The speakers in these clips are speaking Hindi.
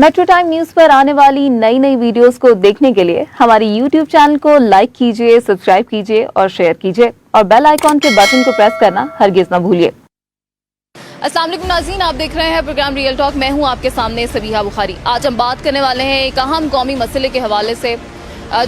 मेट्रो टाइम न्यूज पर आने वाली नई नई वीडियोस को देखने के लिए हमारी यूट्यूब चैनल को लाइक कीजिए, सब्सक्राइब कीजिए और शेयर कीजिए और बेल आइकॉन के बटन को प्रेस करना हरगिज न भूलिए। अस्सलाम वालेकुम नाज़रीन, आप देख रहे हैं प्रोग्राम रियल टॉक। मैं हूं आपके सामने सबीहा बुखारी। आज हम बात करने वाले हैं एक अहम कौमी मसले के हवाले से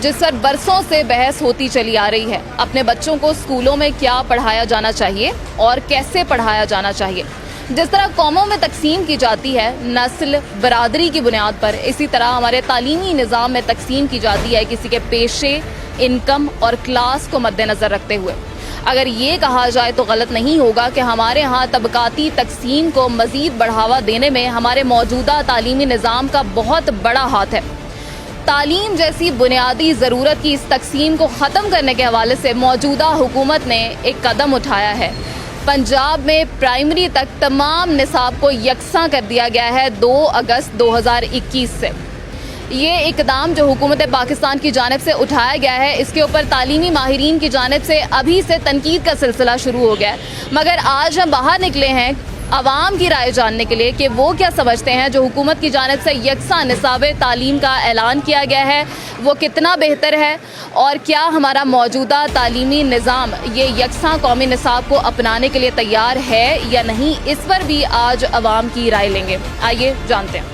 जिस पर बरसों से बहस होती चली आ रही है। अपने बच्चों को स्कूलों में क्या पढ़ाया जाना चाहिए और कैसे पढ़ाया जाना चाहिए। जिस तरह कौमों में तकसीम की जाती है नस्ल बरादरी की बुनियाद पर, इसी तरह हमारे तालीमी निज़ाम में तकसीम की जाती है किसी के पेशे, इनकम और क्लास को मद्देनज़र रखते हुए। अगर ये कहा जाए तो गलत नहीं होगा कि हमारे यहाँ तबकाती तकसीम को मज़ीद बढ़ावा देने में हमारे मौजूदा तालीमी निज़ाम का बहुत बड़ा हाथ है। तालीम जैसी बुनियादी ज़रूरत की इस तकसीम को ख़त्म करने के हवाले से मौजूदा हुकूमत ने एक कदम उठाया है। पंजाब में प्राइमरी तक तमाम निसाब को यकसा कर दिया गया है 2 अगस्त 2021 से। ये इकदाम जो हुकूमत पाकिस्तान की जानिब से उठाया गया है, इसके ऊपर तालीमी माहिरीन की जानिब से अभी से तनकीद का सिलसिला शुरू हो गया है। मगर आज हम बाहर निकले हैं आवाम की राय जानने के लिए कि वो क्या समझते हैं। जो हुकूमत की जानिब से यकसा निसाब तालीम का ऐलान किया गया है वो कितना बेहतर है और क्या हमारा मौजूदा तालीमी निज़ाम ये यकसा कौमी निसाब को अपनाने के लिए तैयार है या नहीं, इस पर भी आज आवाम की राय लेंगे। आइए जानते हैं।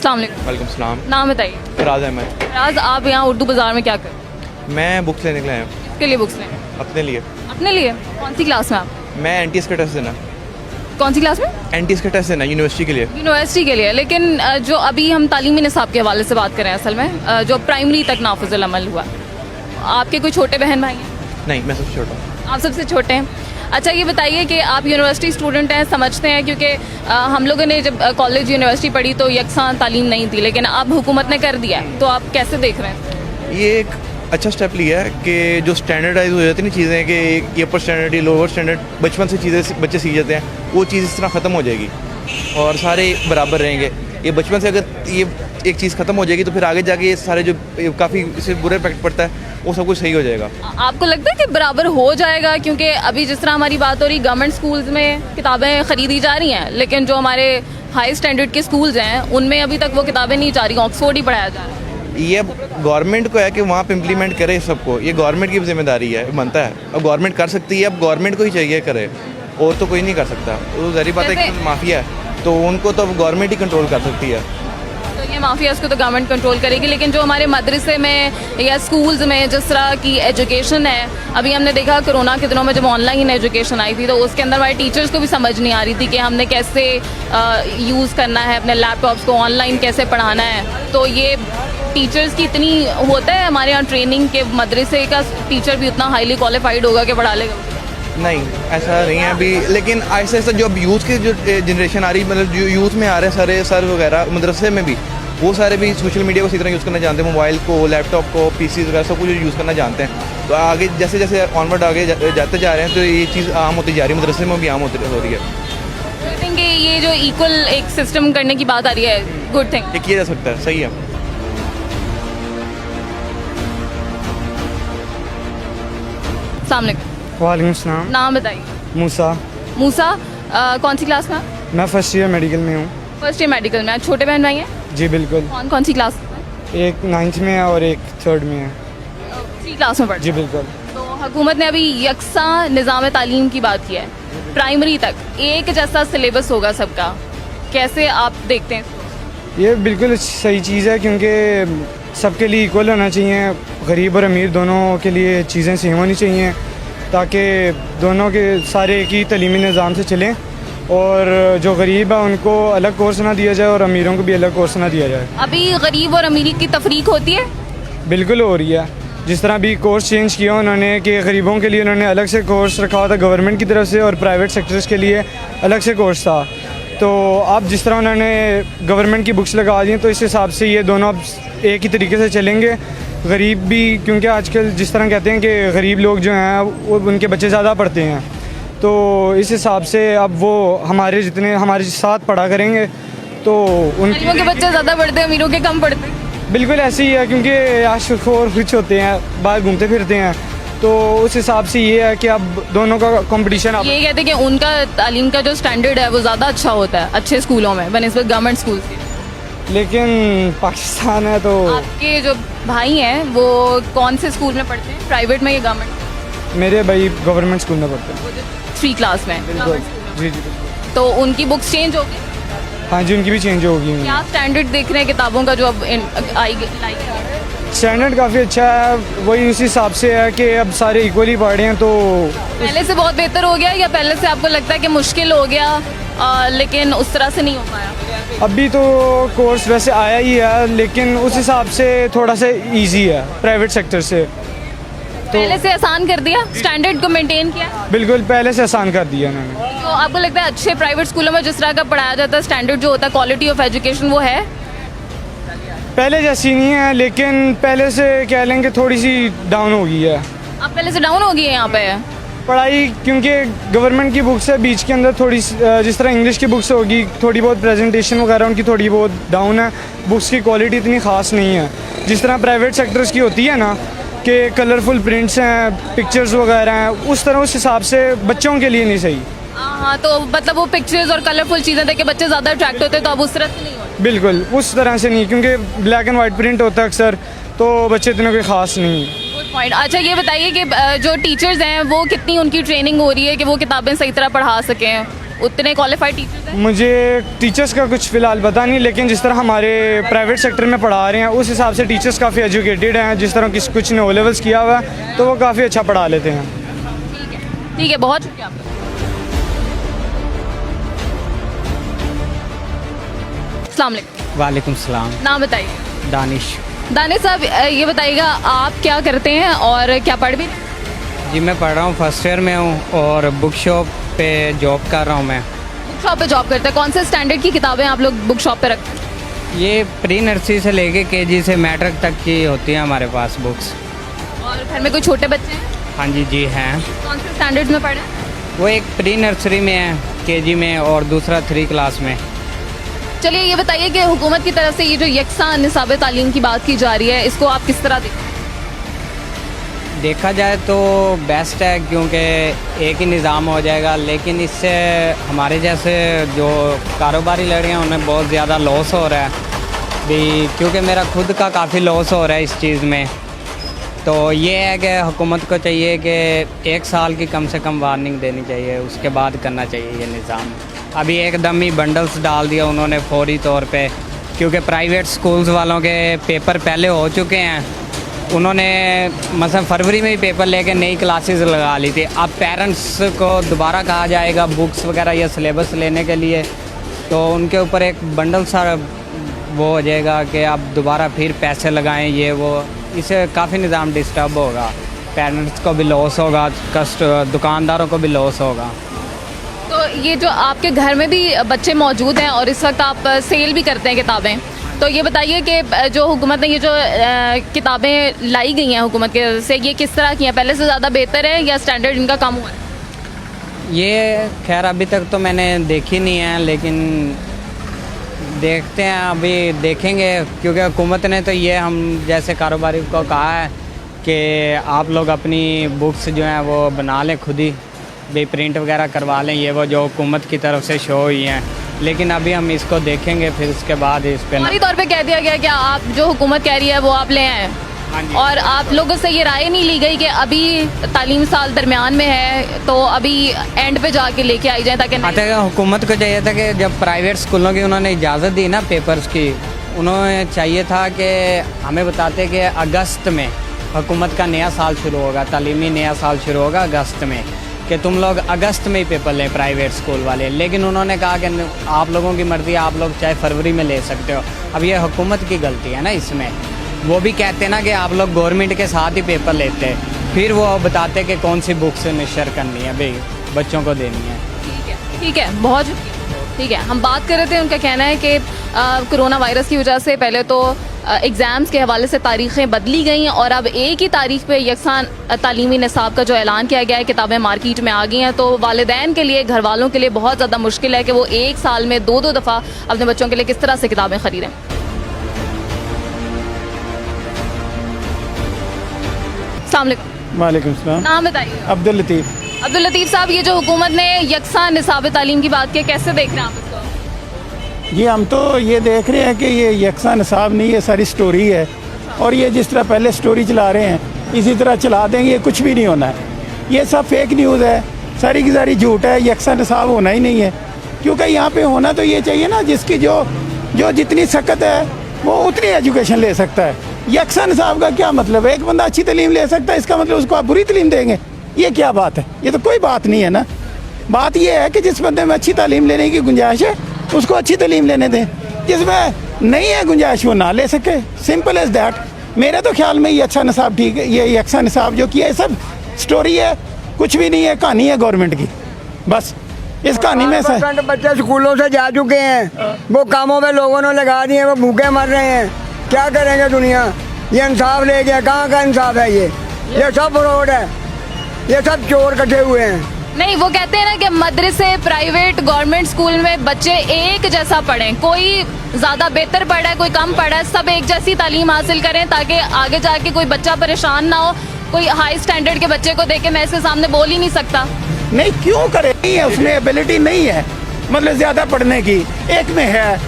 वालेकुम सलाम। नाम बताइए। फराज अहमद। फराज, आप यहाँ उर्दू बाज़ार में क्या कर? मैं बुक्स लेने के लिए आया हूँ। किसके लिए बुक्स लें? अपने लिए। अपने लिए? कौन सी क्लास में आप? मैं एनटीएस का टेस्ट देना। कौन सी क्लास में? एनटीएस का टेस्ट देना यूनिवर्सिटी के लिए। यूनिवर्सिटी के लिए। लेकिन जो अभी हम तालीमी निसाब के हवाले से बात करें, असल में जो प्राइमरी तक नाफिजुल अमल हुआ, आपके कोई छोटे बहन भाई हैं? नहीं, मैं सबसे छोटा हूँ। आप सबसे छोटे हैं। अच्छा, ये बताइए कि आप यूनिवर्सिटी स्टूडेंट हैं, समझते हैं, क्योंकि हम लोगों ने जब कॉलेज यूनिवर्सिटी पढ़ी तो यकसा तालीम नहीं थी, लेकिन अब हुकूमत ने कर दिया है, तो आप कैसे देख रहे हैं? ये एक अच्छा स्टेप लिया है कि जो स्टैंडर्डाइज हो जाती है ना चीज़ें, कि अपर स्टैंडर्ड, लोअर स्टैंडर्ड बचपन से चीज़ें बच्चे सीख जाते हैं, वो चीज़ इस तरह ख़त्म हो जाएगी और सारे बराबर रहेंगे। ये बचपन से अगर ये एक चीज़ ख़त्म हो जाएगी तो फिर आगे जाके ये सारे जो काफ़ी इससे बुरा इफेक्ट पड़ता है वो सब कुछ सही हो जाएगा। आपको लगता है कि बराबर हो जाएगा? क्योंकि अभी जिस तरह हमारी बात हो रही, गवर्नमेंट स्कूल्स में किताबें ख़रीदी जा रही हैं, लेकिन जो हमारे हाई स्टैंडर्ड के स्कूल्स हैं उनमें अभी तक वो किताबें नहीं जा रही, ऑक्सफोर्ड ही पढ़ाया जा रहा है। ये अब गवर्नमेंट को है कि वहाँ पे इम्प्लीमेंट करे सबको, ये गवर्नमेंट की जिम्मेदारी है, बनता है। अब गवर्नमेंट कर सकती है, अब गवर्नमेंट को ही चाहिए करे, और तो कोई नहीं कर सकता। तो ज़ाहिर बात है कि माफिया है तो उनको तो गवर्नमेंट ही कंट्रोल कर सकती है। तो ये माफियाज़ को तो गवर्नमेंट कंट्रोल करेगी, लेकिन जो हमारे मदरसे में या स्कूल्स में जिस तरह की एजुकेशन है, अभी हमने देखा कोरोना के दिनों में जब ऑनलाइन एजुकेशन आई थी तो उसके अंदर हमारे टीचर्स को भी समझ नहीं आ रही थी कि हमने कैसे यूज़ करना है अपने लैपटॉप्स को, ऑनलाइन कैसे पढ़ाना है। तो ये टीचर्स की इतनी होता है हमारे यहाँ ट्रेनिंग के, मदरसे का टीचर भी उतना हाईली क्वालिफाइड होगा कि पढ़ा लेगा? नहीं, ऐसा नहीं है अभी, लेकिन ऐसा ऐसा जो अब यूथ की जो जनरेशन आ रही, मतलब जो यूथ में आ रहे हैं सारे सर वगैरह मदरसे में भी, वो सारे भी सोशल मीडिया को इसी तरह यूज़ करना जानते हैं, मोबाइल को, लैपटॉप को, पीसी वगैरह सब कुछ यूज़ करना जानते हैं। तो आगे जैसे जैसे ऑनवर्ड आगे जाते जा रहे हैं तो ये चीज़ आम होती जा रही है, मदरसे में भी आम हो रही है। आई थिंक ये जो इक्वल एक सिस्टम करने की बात आ रही है, गुड थिंग, ये किया जा सकता है, सही है। सामने। वालेकुम सलाम। नाम बताइए। मूसा। मूसा, कौन सी क्लास में? मैं फर्स्ट ईयर मेडिकल में हूँ। फर्स्ट ईयर मेडिकल में। छोटे बहन भाई हैं? जी बिल्कुल। कौन कौन सी क्लास? एक 9th में है और एक 3rd में है। 3 क्लास में पढ़ते? जी बिल्कुल। तो हुकूमत ने अभी यकसा निज़ाम तालीम की बात की है, प्राइमरी तक एक जैसा सिलेबस होगा सबका, कैसे आप देखते हैं? ये बिल्कुल सही चीज़ है क्योंकि सबके लिए इक्वल होना चाहिए, गरीब और अमीर दोनों के लिए चीज़ें सेम होनी चाहिए ताकि दोनों के सारे एक ही तलीमी निज़ाम से चलें और जो गरीब है उनको अलग कोर्स ना दिया जाए और अमीरों को भी अलग कोर्स ना दिया जाए। अभी गरीब और अमीरी की तफरीक होती है? बिल्कुल हो रही है। जिस तरह भी कोर्स चेंज किया उन्होंने कि गरीबों के लिए उन्होंने अलग से कोर्स रखा हुआ था गवर्नमेंट की तरफ से और प्राइवेट सेक्टर्स के लिए अलग से कोर्स था। तो अब जिस तरह उन्होंने गवर्नमेंट की बुक्स लगा दी तो इस हिसाब से ये दोनों अब एक ही तरीके से चलेंगे। गरीब भी, क्योंकि आजकल जिस तरह कहते हैं कि गरीब लोग जो हैं वो उनके बच्चे ज़्यादा पढ़ते हैं, तो इस हिसाब से अब वो हमारे साथ पढ़ा करेंगे तो गरीबों के बच्चे ज़्यादा पढ़ते हैं, अमीरों के कम पढ़ते हैं। बिल्कुल ऐसे ही है, क्योंकि आशिक़ोर कुछ होते हैं, बाहर घूमते फिरते हैं, तो उस हिसाब से ये है कि अब दोनों का कंपटीशन ये कहते हैं कि उनका तालीम का जो स्टैंडर्ड है वो ज़्यादा अच्छा होता है अच्छे स्कूलों में बनिस्बत गवर्नमेंट स्कूल के। लेकिन पाकिस्तान है तो आपके जो भाई हैं वो कौन से स्कूल में पढ़ते हैं, प्राइवेट में या गवर्नमेंट? मेरे भाई गवर्नमेंट स्कूल में पढ़ते हैं। 3 क्लास में बिल्कुल government school में। जी जी बिल्कुल। तो उनकी बुक्स चेंज होगी? हाँ जी, उनकी भी चेंज होगी। क्या स्टैंडर्ड देख रहे हैं किताबों का जो अब लाई है? स्टैंडर्ड काफ़ी अच्छा है, वही उसी हिसाब से है कि अब सारे इक्वली पढ़ रहे हैं, तो पहले से बहुत बेहतर हो गया या पहले से आपको लगता है कि मुश्किल हो गया लेकिन उस तरह से नहीं हो पाया? अभी तो कोर्स वैसे आया ही है, लेकिन उस हिसाब से थोड़ा सा इजी है प्राइवेट सेक्टर से। पहले से आसान कर दिया, स्टैंडर्ड को मेंटेन किया। बिल्कुल पहले से आसान कर दिया उन्होंने। तो आपको लगता है अच्छे प्राइवेट स्कूलों में जिस तरह का पढ़ाया जाता है, स्टैंडर्ड जो होता है, क्वालिटी ऑफ एजुकेशन वो है? पहले जैसी नहीं है, लेकिन पहले से कह लेंगे थोड़ी सी डाउन हो गई है अब पहले से डाउन हो गई है यहाँ पे? पढ़ाई, क्योंकि गवर्नमेंट की बुक्स है, बीच के अंदर थोड़ी जिस तरह इंग्लिश की बुक्स होगी, थोड़ी बहुत प्रेजेंटेशन वगैरह उनकी थोड़ी बहुत डाउन है, बुक्स की क्वालिटी इतनी ख़ास नहीं है जिस तरह प्राइवेट सेक्टर्स की होती है ना, कि कलरफुल प्रिंट्स हैं, पिक्चर्स वगैरह हैं, उस तरह उस हिसाब से बच्चों के लिए नहीं सही। हाँ, तो मतलब वो पिक्चर्स और कलरफुल चीज़ें देख के बच्चे ज़्यादा अट्रैक्ट होते हैं, तो अब उस तरह से नहीं होते? बिल्कुल उस तरह से नहीं, क्योंकि ब्लैक एंड वाइट प्रिंट होता है अक्सर, तो बच्चे इतने कोई ख़ास नहीं। Good point. अच्छा ये बताइए कि जो टीचर्स हैं वो कितनी उनकी ट्रेनिंग हो रही है कि वो किताबें सही तरह पढ़ा सकें? उतने क्वालिफाइड टीचर्स हैं? मुझे टीचर्स का कुछ फ़िलहाल पता नहीं, लेकिन जिस तरह हमारे प्राइवेट सेक्टर में पढ़ा रहे हैं उस हिसाब से टीचर्स काफ़ी एजुकेटेड हैं, जिस तरह कुछ ने ओ लेवल्स किया हुआ है तो वो काफ़ी अच्छा पढ़ा लेते हैं। ठीक है, बहुत शुक्रिया आपका। अस्सलाम वालेकुम। वालेकुम सलाम। नाम बताइए। दानिश। दानिश साहब ये बताइएगा आप क्या करते हैं और क्या पढ़ भी? जी मैं पढ़ रहा हूँ, फर्स्ट ईयर में हूँ और बुक शॉप पे जॉब कर रहा हूँ मैं। बुक शॉप पे जॉब करते हैं, कौन से स्टैंडर्ड की किताबें आप लोग बुक शॉप पे रखते हैं? ये प्री नर्सरी से लेके केजी से मैट्रिक तक की होती है हमारे पास बुक्स। और घर में कोई छोटे बच्चे हैं? हाँ जी जी हैं। कौन से स्टैंडर्ड्स में पढ़े? वो एक प्री नर्सरी में है, केजी में, और दूसरा 3 क्लास में। चलिए ये बताइए कि हुकूमत की तरफ से ये जो यकसा निसाब तालीम की बात की जा रही है, इसको आप किस तरह देखते हैं? देखा जाए तो बेस्ट है, क्योंकि एक ही निज़ाम हो जाएगा, लेकिन इससे हमारे जैसे जो कारोबारी लड़कियाँ हैं उन्हें बहुत ज़्यादा लॉस हो रहा है भी, क्योंकि मेरा खुद का काफ़ी लॉस हो रहा है इस चीज़ में। तो ये है कि हुकूमत को चाहिए कि 1 साल की कम से कम वार्निंग देनी चाहिए, उसके बाद करना चाहिए ये निज़ाम। अभी एकदम ही बंडल्स डाल दिया उन्होंने फौरी तौर पे, क्योंकि प्राइवेट स्कूल्स वालों के पेपर पहले हो चुके हैं, उन्होंने मसलन फरवरी में ही पेपर लेके नई क्लासेस लगा ली थी। अब पेरेंट्स को दोबारा कहा जाएगा बुक्स वगैरह या सिलेबस लेने के लिए, तो उनके ऊपर एक बंडल सा वो हो जाएगा कि आप दोबारा फिर पैसे लगाएं, ये वो, इससे काफ़ी निज़ाम डिस्टर्ब होगा, पेरेंट्स को भी लॉस होगा, दुकानदारों को भी लॉस होगा। तो ये जो आपके घर में भी बच्चे मौजूद हैं और इस वक्त आप सेल भी करते हैं किताबें, तो ये बताइए कि जो हुकूमत ने ये जो किताबें लाई गई हैं हुकूमत के से, ये किस तरह की हैं? पहले से ज़्यादा बेहतर है या स्टैंडर्ड इनका कम हुआ है? ये खैर अभी तक तो मैंने देखी नहीं है, लेकिन देखते हैं, अभी देखेंगे, क्योंकि हुकूमत ने तो ये हम जैसे कारोबारी को कहा है कि आप लोग अपनी बुक्स जो हैं वो बना लें खुद ही, भी प्रिंट वगैरह करवा लें, ये वो जो हुकूमत की तरफ से शो हुई हैं, लेकिन अभी हम इसको देखेंगे, फिर उसके बाद इस पर फौरी तौर पे कह दिया गया कि आप जो हुकूमत कह रही है वो आप ले आएँ। हाँ जी। और आप लोगों से ये राय नहीं ली गई कि अभी तालीम साल दरमियान में है तो अभी एंड पे जाके लेके आई जाए, ताकि आते हुकूमत को चाहिए था कि जब प्राइवेट स्कूलों की उन्होंने इजाज़त दी ना पेपर्स की, उन्होंने चाहिए था कि हमें बताते कि अगस्त में हुकूमत का नया साल शुरू होगा, तालीमी नया साल शुरू होगा अगस्त में, कि तुम लोग अगस्त में ही पेपर लें प्राइवेट स्कूल वाले, लेकिन उन्होंने कहा कि आप लोगों की मर्ज़ी, आप लोग चाहे फरवरी में ले सकते हो। अब ये हुकूमत की गलती है ना इसमें, वो भी कहते ना कि आप लोग गवर्नमेंट के साथ ही पेपर लेते, फिर वो बताते कि कौन सी बुक्स नशर करनी है भाई, बच्चों को देनी है। ठीक है, बहुत शुक्रिया। ठीक है, हम बात कर रहे थे, उनका कहना है कि कोरोना वायरस की वजह से पहले तो एग्ज़ाम्स के हवाले से तारीखें बदली गई हैं और अब एक ही तारीख पे यकसान तालीमी निसाब का जो ऐलान किया गया है, किताबें मार्केट में आ गई हैं, तो वालिदैन के लिए, घर वालों के लिए बहुत ज़्यादा मुश्किल है कि वो एक साल में दो दफ़ा अपने बच्चों के लिए किस तरह से किताबें ख़रीदें। अस्सलाम वालेकुम। वालेकुम सलाम। नाम बताइए। अब्दुल लतीफ़। अब्दुल लतीफ़ साहब, ये जो हुकूमत ने यकसान निसाब तालीम की बात की, कैसे देख रहे हैं आप इसको? ये हम तो ये देख रहे हैं कि ये यकसा निसाब नहीं, ये सारी स्टोरी है, और ये जिस तरह पहले स्टोरी चला रहे हैं इसी तरह चला देंगे, ये कुछ भी नहीं होना है। ये सब फेक न्यूज़ है, सारी की सारी झूठ है, यकसा निसाब होना ही नहीं है। क्योंकि यहाँ पे होना तो ये चाहिए ना, जिसकी जो जितनी सकत है वो उतनी एजुकेशन ले सकता है। यकसा निसाब का क्या मतलब है? एक बंदा अच्छी तालीम ले सकता है, इसका मतलब उसको आप बुरी तालीम देंगे? ये क्या बात है? ये तो कोई बात नहीं है ना। बात ये है कि जिस बंदे में अच्छी तालीम लेने की गुंजाइश है उसको अच्छी तालीम लेने दें, जिसमें नहीं है गुंजाइश वो ना ले सके। Simple as that. मेरे तो ख्याल में ये अच्छा निसाब ठीक है, ये यकसा निसाब जो किया है सब स्टोरी है, कुछ भी नहीं है, कहानी है गवर्नमेंट की। बस इस कहानी में से बच्चे स्कूलों से जा चुके हैं, वो कामों में लोगों ने लगा दिए, वो भूखे मर रहे हैं। क्या करेंगे दुनिया? ये इंसाफ ले गया, कहाँ का इंसाफ है? ये सब फ्रॉड है, ये सब चोर इकट्ठे हुए हैं। नहीं, वो कहते हैं ना कि मदरसे, प्राइवेट, गवर्नमेंट स्कूल में बच्चे एक जैसा पढ़ें, कोई ज़्यादा बेहतर पढ़ा है, कोई कम पढ़ा है, सब एक जैसी तालीम हासिल करें ताकि आगे जाके कोई बच्चा परेशान ना हो। कोई हाई स्टैंडर्ड के बच्चे को देख के मैं इसके सामने बोल ही नहीं सकता। नहीं, क्यों करे? नहीं है, उसमें एबिलिटी नहीं है, मतलब ज़्यादा पढ़ने की। एक में है,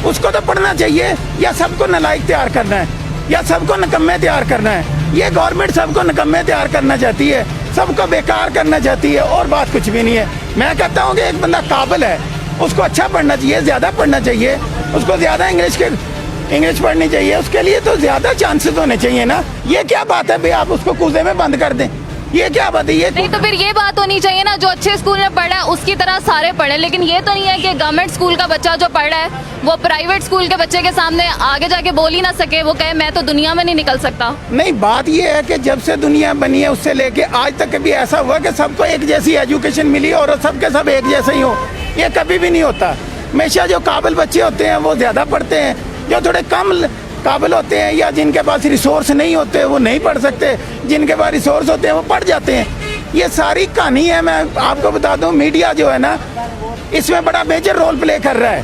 उसको तो पढ़ना चाहिए, या सबको नालायक तैयार करना है, या सबको निकम्मे तैयार करना है? ये गवर्नमेंट सबको निकम्मे तैयार करना चाहती है, सबको बेकार करना चाहती है, और बात कुछ भी नहीं है। मैं कहता हूँ कि एक बंदा काबिल है, उसको अच्छा पढ़ना चाहिए, ज़्यादा पढ़ना चाहिए, उसको ज़्यादा इंग्लिश पढ़नी चाहिए, उसके लिए तो ज़्यादा चांसेस होने चाहिए ना। ये क्या बात है भाई, आप उसको कूजे में बंद कर दें? ये क्या बात है? ये नहीं तो फिर ये बात होनी चाहिए ना, जो अच्छे स्कूल में पढ़ा है उसकी तरह सारे पढ़े, लेकिन ये तो नहीं है कि गवर्नमेंट स्कूल का बच्चा जो पढ़ा है वो प्राइवेट स्कूल के बच्चे के सामने आगे जाके बोल ही ना सके, वो कहे मैं तो दुनिया में नहीं निकल सकता। नहीं, बात ये है कि जब से दुनिया बनी है उससे लेके आज तक कभी ऐसा हुआ कि सबको एक जैसी एजुकेशन मिली और सबके सब एक जैसे ही हो? ये कभी भी नहीं होता। हमेशा जो काबिल बच्चे होते हैं वो ज़्यादा पढ़ते हैं, जो थोड़े कम काबिल होते हैं या जिनके पास रिसोर्स नहीं होते वो नहीं पढ़ सकते, जिनके पास रिसोर्स होते हैं वो पढ़ जाते हैं। ये सारी कहानी है। मैं आपको बता दूं, मीडिया जो है ना इसमें बड़ा मेजर रोल प्ले कर रहा है।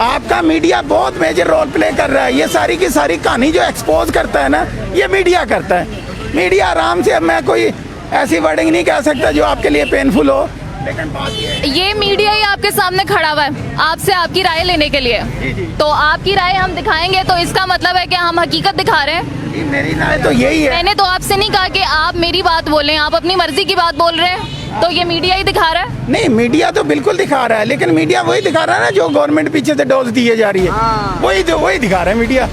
आपका मीडिया बहुत मेजर रोल प्ले कर रहा है। ये सारी की सारी कहानी जो एक्सपोज करता है ना, ये मीडिया करता है। मीडिया आराम से, अब मैं कोई ऐसी वर्डिंग नहीं कह सकता जो आपके लिए पेनफुल हो, लेकिन बात ये मीडिया ही आपके सामने खड़ा हुआ है आपसे आपकी राय लेने के लिए, तो आपकी राय हम दिखाएंगे, तो इसका मतलब है कि हम हकीकत दिखा रहे हैं। मेरी राय तो यही है। मैंने तो आपसे नहीं कहा कि आप मेरी बात बोलें, आप अपनी मर्जी की बात बोल रहे हैं, तो ये मीडिया ही दिखा रहा है। नहीं, मीडिया तो बिल्कुल दिखा रहा है, लेकिन मीडिया वही दिखा रहा है ना जो गवर्नमेंट पीछे से डोज दिए जा रही है, वही दिखा रहा है मीडिया।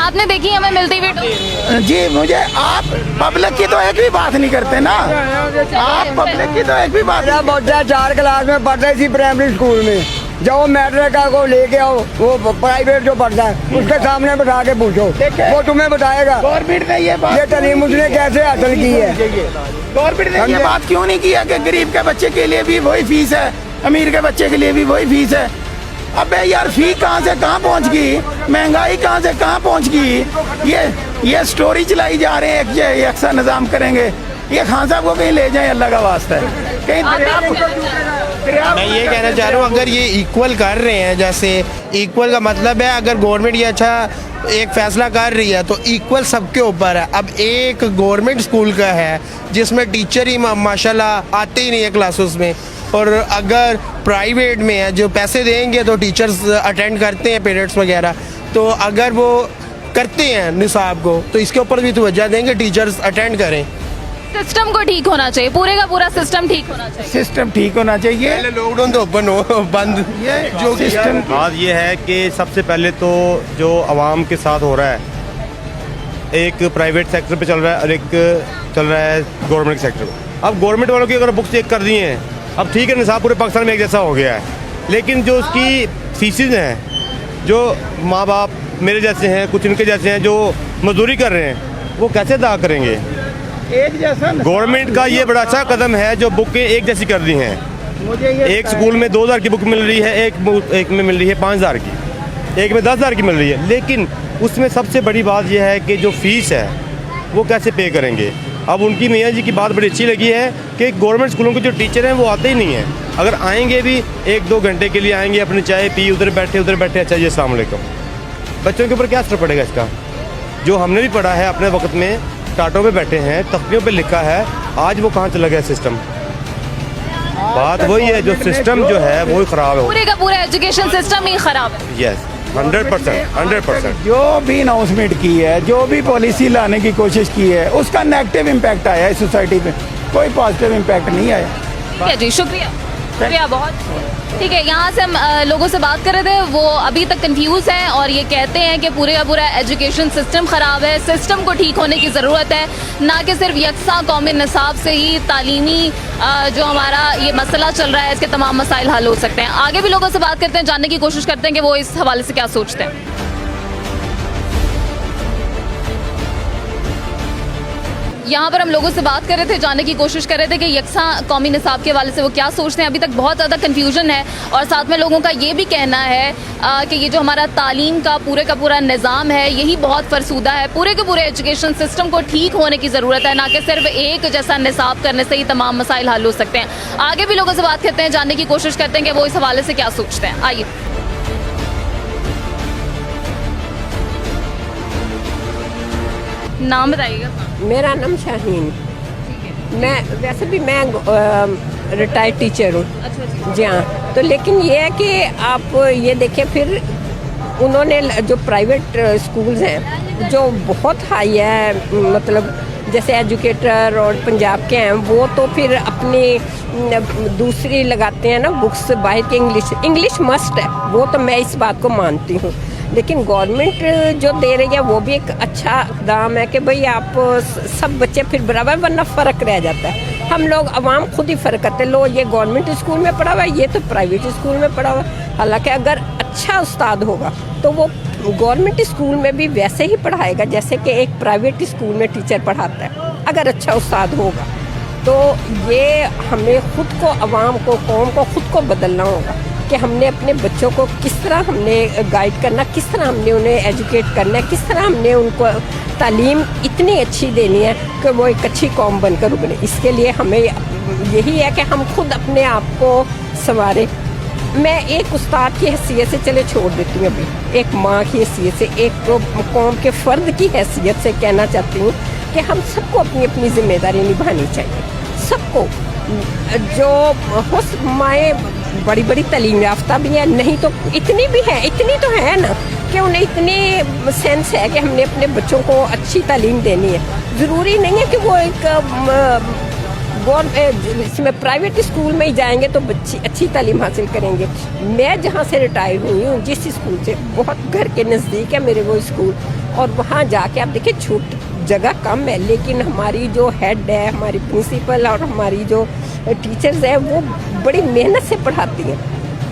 आपने देखी हमें मिलती हुई डोज? जी, मुझे आप पब्लिक की तो एक भी बात नहीं करते ना, आप पब्लिक की तो एक भी बात। मेरा बच्चा 4 क्लास में पढ़ रही थी प्राइमरी स्कूल में, जब वो मैट्रिक को लेके आओ, वो प्राइवेट जो पढ़ता है उसके सामने बैठा के पूछो, वो तुम्हें बताएगा गवर्नमेंट ने ये तालीम उसने कैसे हासिल की है। गवर्नमेंट ने ये बात क्यों नहीं किया कि गरीब के बच्चे के लिए भी वही फीस है, अमीर के बच्चे के लिए भी वही फीस है? अबे यार, फी कहाँ से कहाँ पहुँच गई, महंगाई कहाँ से कहाँ पहुँच गई। ये स्टोरी चलाई जा रहे हैं कि यकसा निज़ाम करेंगे। ये खान साहब को कहीं ले जाए, अल्लाह का वास्ता है, कहीं मैं ये कहना चाह रहा हूँ, अगर ये इक्वल कर रहे हैं, जैसे इक्वल का मतलब है अगर गवर्नमेंट ये अच्छा एक फैसला कर रही है तो इक्वल सबके ऊपर है। अब एक गवर्नमेंट स्कूल का है जिसमें टीचर ही माशाल्लाह आते ही नहीं है क्लासेस में, और अगर प्राइवेट में है जो पैसे देंगे तो टीचर्स अटेंड करते हैं, पेरेंट्स वगैरह, तो अगर वो करते हैं निसाब को तो इसके ऊपर भी तवज्जो देंगे, टीचर्स अटेंड करें। सिस्टम को ठीक होना चाहिए, पूरे का पूरा सिस्टम ठीक होना चाहिए। सिस्टम ठीक होना चाहिए। पहले लॉकडाउन तो ओपन हो बंद, ये जो सिस्टम बात ये है कि सबसे पहले तो जो आवाम के साथ हो रहा है, एक प्राइवेट सेक्टर पे चल रहा है और एक चल रहा है गवर्नमेंट सेक्टर पे। अब गवर्नमेंट वालों की अगर बुक्स चेक कर दी हैं, अब ठीक है निसाब पूरे पाकिस्तान में एक जैसा हो गया है, लेकिन जो उसकी फीसिस हैं, जो माँ बाप मेरे जैसे हैं, कुछ इनके जैसे हैं जो मजदूरी कर रहे हैं, वो कैसे अदा करेंगे? एक जैसा गवर्नमेंट का ये बड़ा अच्छा कदम है जो बुकें एक जैसी कर दी हैं। मुझे ये एक स्कूल में 2000 की बुक मिल रही है, एक में मिल रही है 5000 की, एक में 10,000 की मिल रही है, लेकिन उसमें सबसे बड़ी बात यह है कि जो फ़ीस है वो कैसे पे करेंगे। अब उनकी मियाँ जी की बात बड़ी अच्छी लगी है कि गवर्नमेंट स्कूलों के जो टीचर हैं वो आते ही नहीं हैं। अगर आएंगे भी 1-2 घंटे के लिए आएंगे, अपनी चाय पी, उधर बैठे अच्छा जी अस्सलाम वालेकुम। बच्चों के ऊपर क्या असर पड़ेगा इसका? जो हमने भी पढ़ा है अपने वक्त में, टाटों पे बैठे हैं, तख्तियों पे लिखा है, आज वो कहाँ चला गया सिस्टम। बात वही है, जो सिस्टम जो है वो ख़राब है, पूरे का पूरा एजुकेशन सिस्टम ही खराब है। यस 100%। जो भी अनाउंसमेंट की है, जो भी पॉलिसी लाने की कोशिश की है, उसका नेगेटिव इम्पैक्ट आया है सोसाइटी पे, कोई पॉजिटिव इम्पैक्ट नहीं आया। ठीक है जी, शुक्रिया बहुत। ठीक है, यहाँ से हम लोगों से बात कर रहे थे, वो अभी तक कंफ्यूज हैं और ये कहते हैं कि पूरे का पूरा एजुकेशन सिस्टम ख़राब है, सिस्टम को ठीक होने की ज़रूरत है, ना कि सिर्फ यकसा कौमी निसाब से ही तालीमी जो हमारा ये मसला चल रहा है इसके तमाम मसाइल हल हो सकते हैं। आगे भी लोगों से बात करते हैं, जानने की कोशिश करते हैं कि वो इस हवाले से क्या सोचते हैं। यहाँ पर हम लोगों से बात कर रहे थे, जानने की कोशिश कर रहे थे कि यकसा कौमी निसाब के हवाले से वो क्या सोचते हैं। अभी तक बहुत ज़्यादा कन्फ्यूजन है और साथ में लोगों का ये भी कहना है कि ये जो हमारा तालीम का पूरा निज़ाम है यही बहुत फरसूदा है। पूरे के पूरे एजुकेशन सिस्टम को ठीक होने की ज़रूरत है, ना कि सिर्फ एक जैसा निसाब करने से ही तमाम मसाइल हल हो सकते हैं। आगे भी लोगों से बात करते हैं, जानने की कोशिश करते हैं कि वो इस हवाले से क्या सोचते हैं। आइए, नाम बताइएगा। मेरा नाम शाहीन। मैं वैसे भी मैं रिटायर्ड टीचर हूँ। अच्छा जी हाँ, तो लेकिन ये है कि आप ये देखें, फिर उन्होंने जो प्राइवेट स्कूल्स हैं जो बहुत हाई है, मतलब जैसे एजुकेटर और पंजाब के हैं, वो तो फिर अपनी दूसरी लगाते हैं ना बुक्स बाहर की, इंग्लिश मस्ट है, वो तो मैं इस बात को मानती हूँ। लेकिन गवर्नमेंट जो दे रही है वो भी एक अच्छा दाम है कि भाई आप सब बच्चे फिर बराबर, वरना फ़र्क रह जाता है। हम लोग आवाम खुद ही फ़र्क करते, लो ये गवर्नमेंट स्कूल में पढ़ा हुआ है, ये तो प्राइवेट स्कूल में पढ़ा हुआ है। हालांकि अगर अच्छा उस्ताद होगा तो वो गवर्नमेंट स्कूल में भी वैसे ही पढ़ाएगा जैसे कि एक प्राइवेट स्कूल में टीचर पढ़ाता है, अगर अच्छा उस्ताद होगा। तो ये हमें खुद को, आवाम को, कौम को खुद को बदलना होगा कि हमने अपने बच्चों को किस तरह हमने गाइड करना, किस तरह हमने उन्हें एजुकेट करना है, किस तरह हमने उनको तालीम इतनी अच्छी देनी है कि वो एक अच्छी कौम बनकर उभरे। इसके लिए हमें यही है कि हम खुद अपने आप को संवारें। मैं एक उस्ताद की हैसियत से चले छोड़ देती हूँ, अभी एक माँ की हैसियत से, एक तो कौम के फ़र्द की हैसियत से कहना चाहती हूँ कि हम सबको अपनी अपनी जिम्मेदारी निभानी चाहिए। सबको, जो माएँ बड़ी बड़ी तालीम याफ्ता भी है, नहीं तो इतनी भी है, इतनी तो है ना कि उन्हें इतनी सेंस है कि हमने अपने बच्चों को अच्छी तालीम देनी है। ज़रूरी नहीं है कि वो एक इसमें प्राइवेट स्कूल में ही जाएंगे तो बच्चे अच्छी तालीम हासिल करेंगे। मैं जहाँ से रिटायर हुई हूँ, जिस स्कूल से, बहुत घर के नज़दीक है मेरे वो स्कूल, और वहाँ जाके आप देखिए छूट जगह कम है, लेकिन हमारी जो हेड है, हमारी प्रिंसिपल और हमारी जो टीचर्स है वो बड़ी मेहनत से पढ़ाती हैं,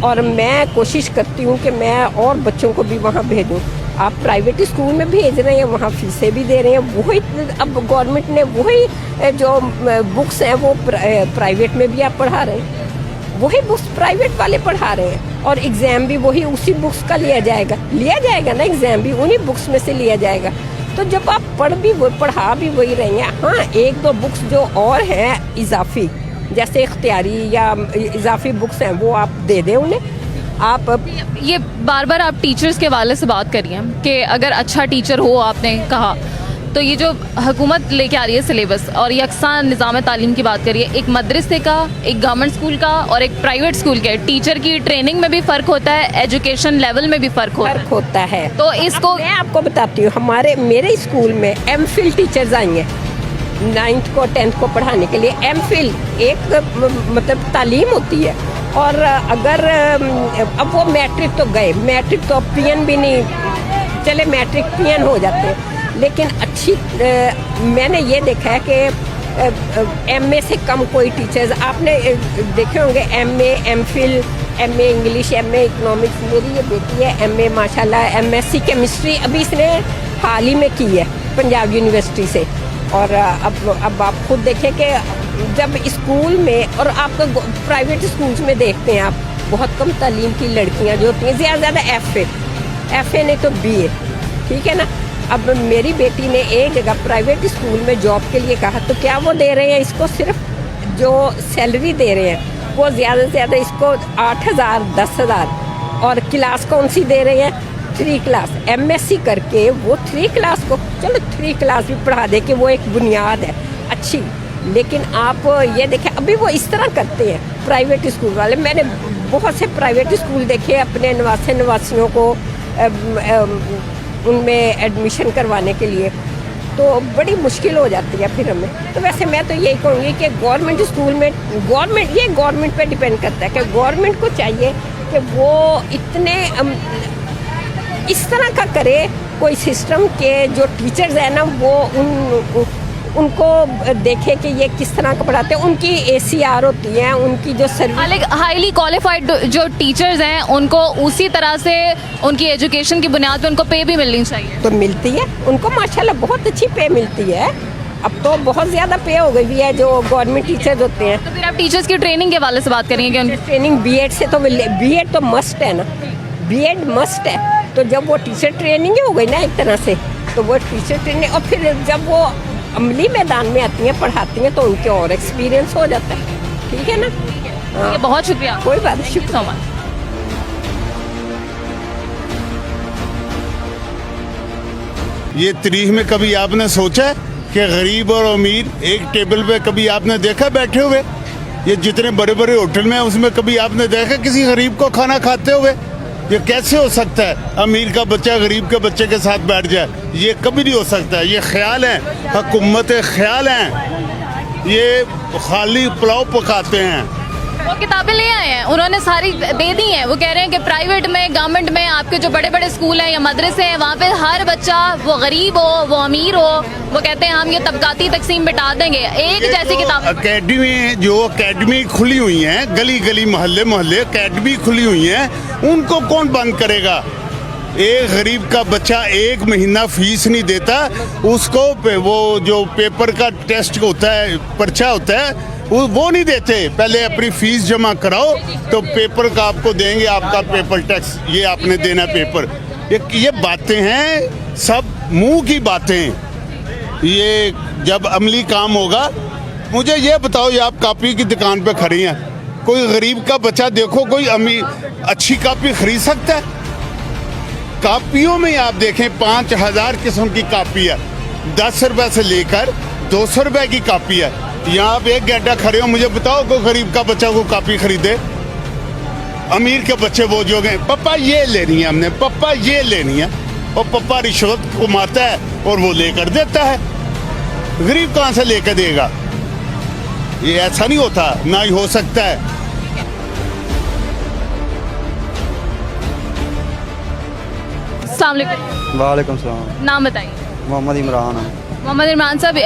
और मैं कोशिश करती हूँ कि मैं और बच्चों को भी वहाँ भेजूँ। आप प्राइवेट स्कूल में भेज रहे हैं, वहाँ फीसें भी दे रहे हैं, वही अब गवर्नमेंट ने वही जो बुक्स हैं वो प्राइवेट में भी आप पढ़ा रहे हैं, वही बुक्स प्राइवेट वाले पढ़ा रहे हैं, और एग्ज़ाम भी वही उसी बुक्स का लिया जाएगा ना, एग्ज़ाम भी उन्हीं बुक्स में से लिया जाएगा। तो जब आप पढ़ा भी वही रहे हैं, हाँ 1-2 बुक्स जो और हैं इजाफी, जैसे इख्तियारी या इजाफी बुक्स हैं, वो आप दे दें उन्हें। आप ये बार बार आप टीचर्स के हवाले से बात करिए कि अगर अच्छा टीचर हो, आपने कहा, तो ये जो हुकूमत लेके आ रही है सिलेबस और यकसा निज़ाम तालीम की बात करिए, एक मदरसे का, एक गवर्नमेंट स्कूल का और एक प्राइवेट स्कूल के टीचर की ट्रेनिंग में भी फ़र्क होता है, एजुकेशन लेवल में भी फ़र्क होता है। तो इसको मैं आपको बताती हूँ, मेरे स्कूल में MPhil टीचर्स आई हैं 9th को 10th को पढ़ाने के लिए। MPhil एक मतलब तालीम होती है, और अगर अब वो मैट्रिक तो गए, मैट्रिक तो PN भी नहीं, चले मैट्रिक PN हो जाते हैं, लेकिन अच्छी मैंने ये देखा है कि MA से कम कोई टीचर्स आपने देखे होंगे, MA, MPhil, MA English, MA economics. मेरी ये बेटी है MA माशाल्लाह MSc केमिस्ट्री अभी इसने हाल ही में की है पंजाब यूनिवर्सिटी से। और अब आप खुद देखें कि जब स्कूल में, और आप प्राइवेट स्कूल्स में देखते हैं आप, बहुत कम तालीम की लड़कियां जो होती हैं, ज़्यादा FA नहीं तो BA, ठीक है ना। अब मेरी बेटी ने एक जगह प्राइवेट स्कूल में जॉब के लिए कहा, तो क्या वो दे रहे हैं इसको, सिर्फ जो सैलरी दे रहे हैं वो ज़्यादा से ज़्यादा इसको 8,000 10,000, और क्लास कौन सी दे रहे हैं, 3 क्लास। एमएससी करके वो 3 क्लास को, चलो 3 क्लास भी पढ़ा दे कि वो एक बुनियाद है अच्छी, लेकिन आप ये देखें अभी वो इस तरह करते हैं प्राइवेट स्कूल वाले। मैंने बहुत से प्राइवेट स्कूल देखे अपने निवासियों को उनमें एडमिशन करवाने के लिए, तो बड़ी मुश्किल हो जाती है फिर हमें। तो वैसे मैं तो यही कहूँगी कि गवर्नमेंट स्कूल में गवर्नमेंट पे डिपेंड करता है कि गवर्नमेंट को चाहिए कि वो इतने इस तरह का करे कोई सिस्टम के जो टीचर्स हैं ना वो उनको देखे कि ये किस तरह का पढ़ाते हैं, उनकी ACR होती है, उनकी जो सर्विस हाईली क्वालिफाइड जो टीचर्स हैं उनको उसी तरह से उनकी एजुकेशन की बुनियाद पे उनको पे भी मिलनी चाहिए। तो मिलती है उनको, माशाल्लाह बहुत अच्छी पे मिलती है। अब तो बहुत ज़्यादा पे हो गई है जो गवर्नमेंट टीचर्स होते हैं। तो फिर आप टीचर्स की ट्रेनिंग के हवाले से बात करेंगे कि उनकी ट्रेनिंग B.Ed से तो B.Ed तो मस्ट है ना, B.Ed मस्ट है। तो जब वो टीचर ट्रेनिंग हो गई ना एक तरह से, तो वो टीचर ट्रेनिंग, और फिर जब वो अमली मैदान में आती हैं पढ़ाती हैं तो उनके और एक्सपीरियंस हो जाता है। ठीक है ना। हाँ। ये बहुत शुक्रिया। कोई बात नहीं, शुक्रिया सो मच। ये तारीख में कभी आपने सोचा कि गरीब और अमीर एक टेबल पे कभी आपने देखा बैठे हुए? ये जितने बड़े बड़े होटल में उसमें कभी आपने देखा किसी गरीब को खाना खाते हुए? ये कैसे हो सकता है अमीर का बच्चा गरीब के बच्चे के साथ बैठ जाए? ये कभी नहीं हो सकता। ये ख्याल है, हुकूमत ख्याल हैं, ये खाली पुलाव पकाते हैं। वो किताबें ले आए हैं, उन्होंने सारी दे दी हैं। वो कह रहे हैं कि प्राइवेट में, गवर्नमेंट में आपके जो बड़े बड़े स्कूल हैं या मदरसे हैं वहाँ पे हर बच्चा, वो गरीब हो वो अमीर हो, वो कहते हैं हम ये तबकाती तकसीम बिठा देंगे। एक जैसी किताब अकेडमी खुली हुई हैं, गली गली मोहल्ले मोहल्ले अकेडमी खुली हुई हैं, उनको कौन बंद करेगा? एक गरीब का बच्चा 1 महीना फीस नहीं देता, उसको वो जो पेपर का टेस्ट होता है, पर्चा होता है, वो नहीं देते। पहले अपनी फीस जमा कराओ तो पेपर का आपको देंगे, आपका पेपर टैक्स ये आपने देना पेपर। ये बातें हैं, सब मुंह की बातें। ये जब अमली काम होगा, मुझे ये बताओ, ये आप कॉपी की दुकान पे खड़ी हैं, कोई गरीब का बच्चा देखो कोई अमीर अच्छी कॉपी खरीद सकता है? कॉपियों में आप देखें 5,000 किस्म की कॉपी है, 10 रुपए से लेकर 200 रुपए की कॉपी है। यहाँ आप एक घंटा खड़े हो, मुझे बताओ कोई गरीब का बच्चा को कॉपी खरीदे? अमीर के बच्चे वो जो गए, पापा ये लेनी है हमने, पापा ये लेनी है, और पापा रिश्वत कमाता है और वो लेकर देता है। गरीब कहाँ से लेकर देगा? ये ऐसा नहीं होता, ना ही हो सकता है। अस्सलाम वालेकुम। वालेकुम सलाम। नाम बताइए। मोहम्मद इमरान है। मोहम्मद इमरान साहब,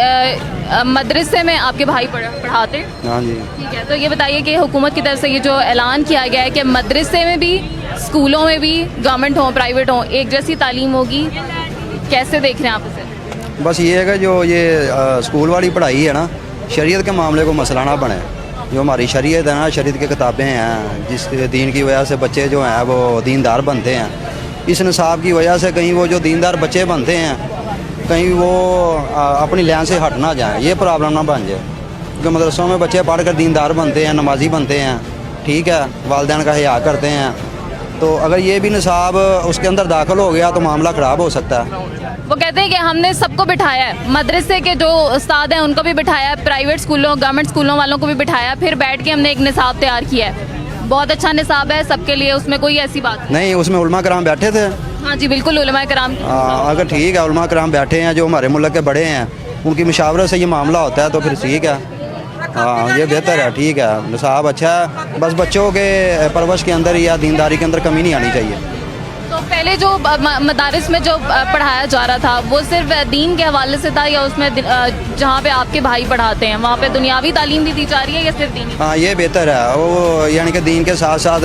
मदरसे में आपके भाई पढ़ाते हैं? हाँ जी। ठीक है, तो ये बताइए कि हुकूमत की तरफ से ये जो ऐलान किया गया है कि मदरसे में भी, स्कूलों में भी, गवर्नमेंट हो प्राइवेट हो, एक जैसी तालीम होगी, कैसे देख रहे हैं आप इसे? बस ये है कि जो ये स्कूल वाली पढ़ाई है ना, शरीयत के मामले को मसला ना बने। जो हमारी शरीयत है ना, शरीयत की किताबें हैं, जिस दीन की वजह से बच्चे जो हैं वो दीनदार बनते हैं, इस निसाब की वजह से कहीं वो जो दीनदार बच्चे बनते हैं कहीं वो अपनी लाइन से हट ना जाए, ये प्रॉब्लम ना बन जाए। क्योंकि मदरसों में बच्चे पढ़ कर दीनदार बनते हैं, नमाजी बनते हैं, ठीक है, वालिदैन का हया करते हैं। तो अगर ये भी निसाब उसके अंदर दाखिल हो गया तो मामला ख़राब हो सकता है। वो कहते हैं कि हमने सबको बिठाया है, मदरसे के जो उस्ताद हैं उनको भी बिठाया है, प्राइवेट स्कूलों गवर्नमेंट स्कूलों वालों को भी बिठाया, फिर बैठ के हमने एक निसाब तैयार किया है। बहुत अच्छा निसाब है सबके लिए, उसमें कोई ऐसी बात नहीं। उसमें उलमा कराम बैठे थे। हाँ जी बिल्कुल, उलमा कराम। अगर ठीक है, उलमा कराम बैठे हैं जो हमारे मुल्क के बड़े हैं, उनकी मशावरत से ये मामला होता है तो फिर ठीक है। हाँ, ये बेहतर है, ठीक है, निसाब अच्छा है। बस बच्चों के परवरिश के अंदर या दीनदारी के अंदर कमी नहीं आनी चाहिए। तो पहले जो मदारिस में जो पढ़ाया जा रहा था वो सिर्फ दीन के हवाले से था, या उसमें जहाँ पे आपके भाई पढ़ाते हैं वहाँ पे दुनियावी तालीम भी दी जा रही है या सिर्फ दीनी? हाँ, ये बेहतर है। वो यानी कि दीन के साथ साथ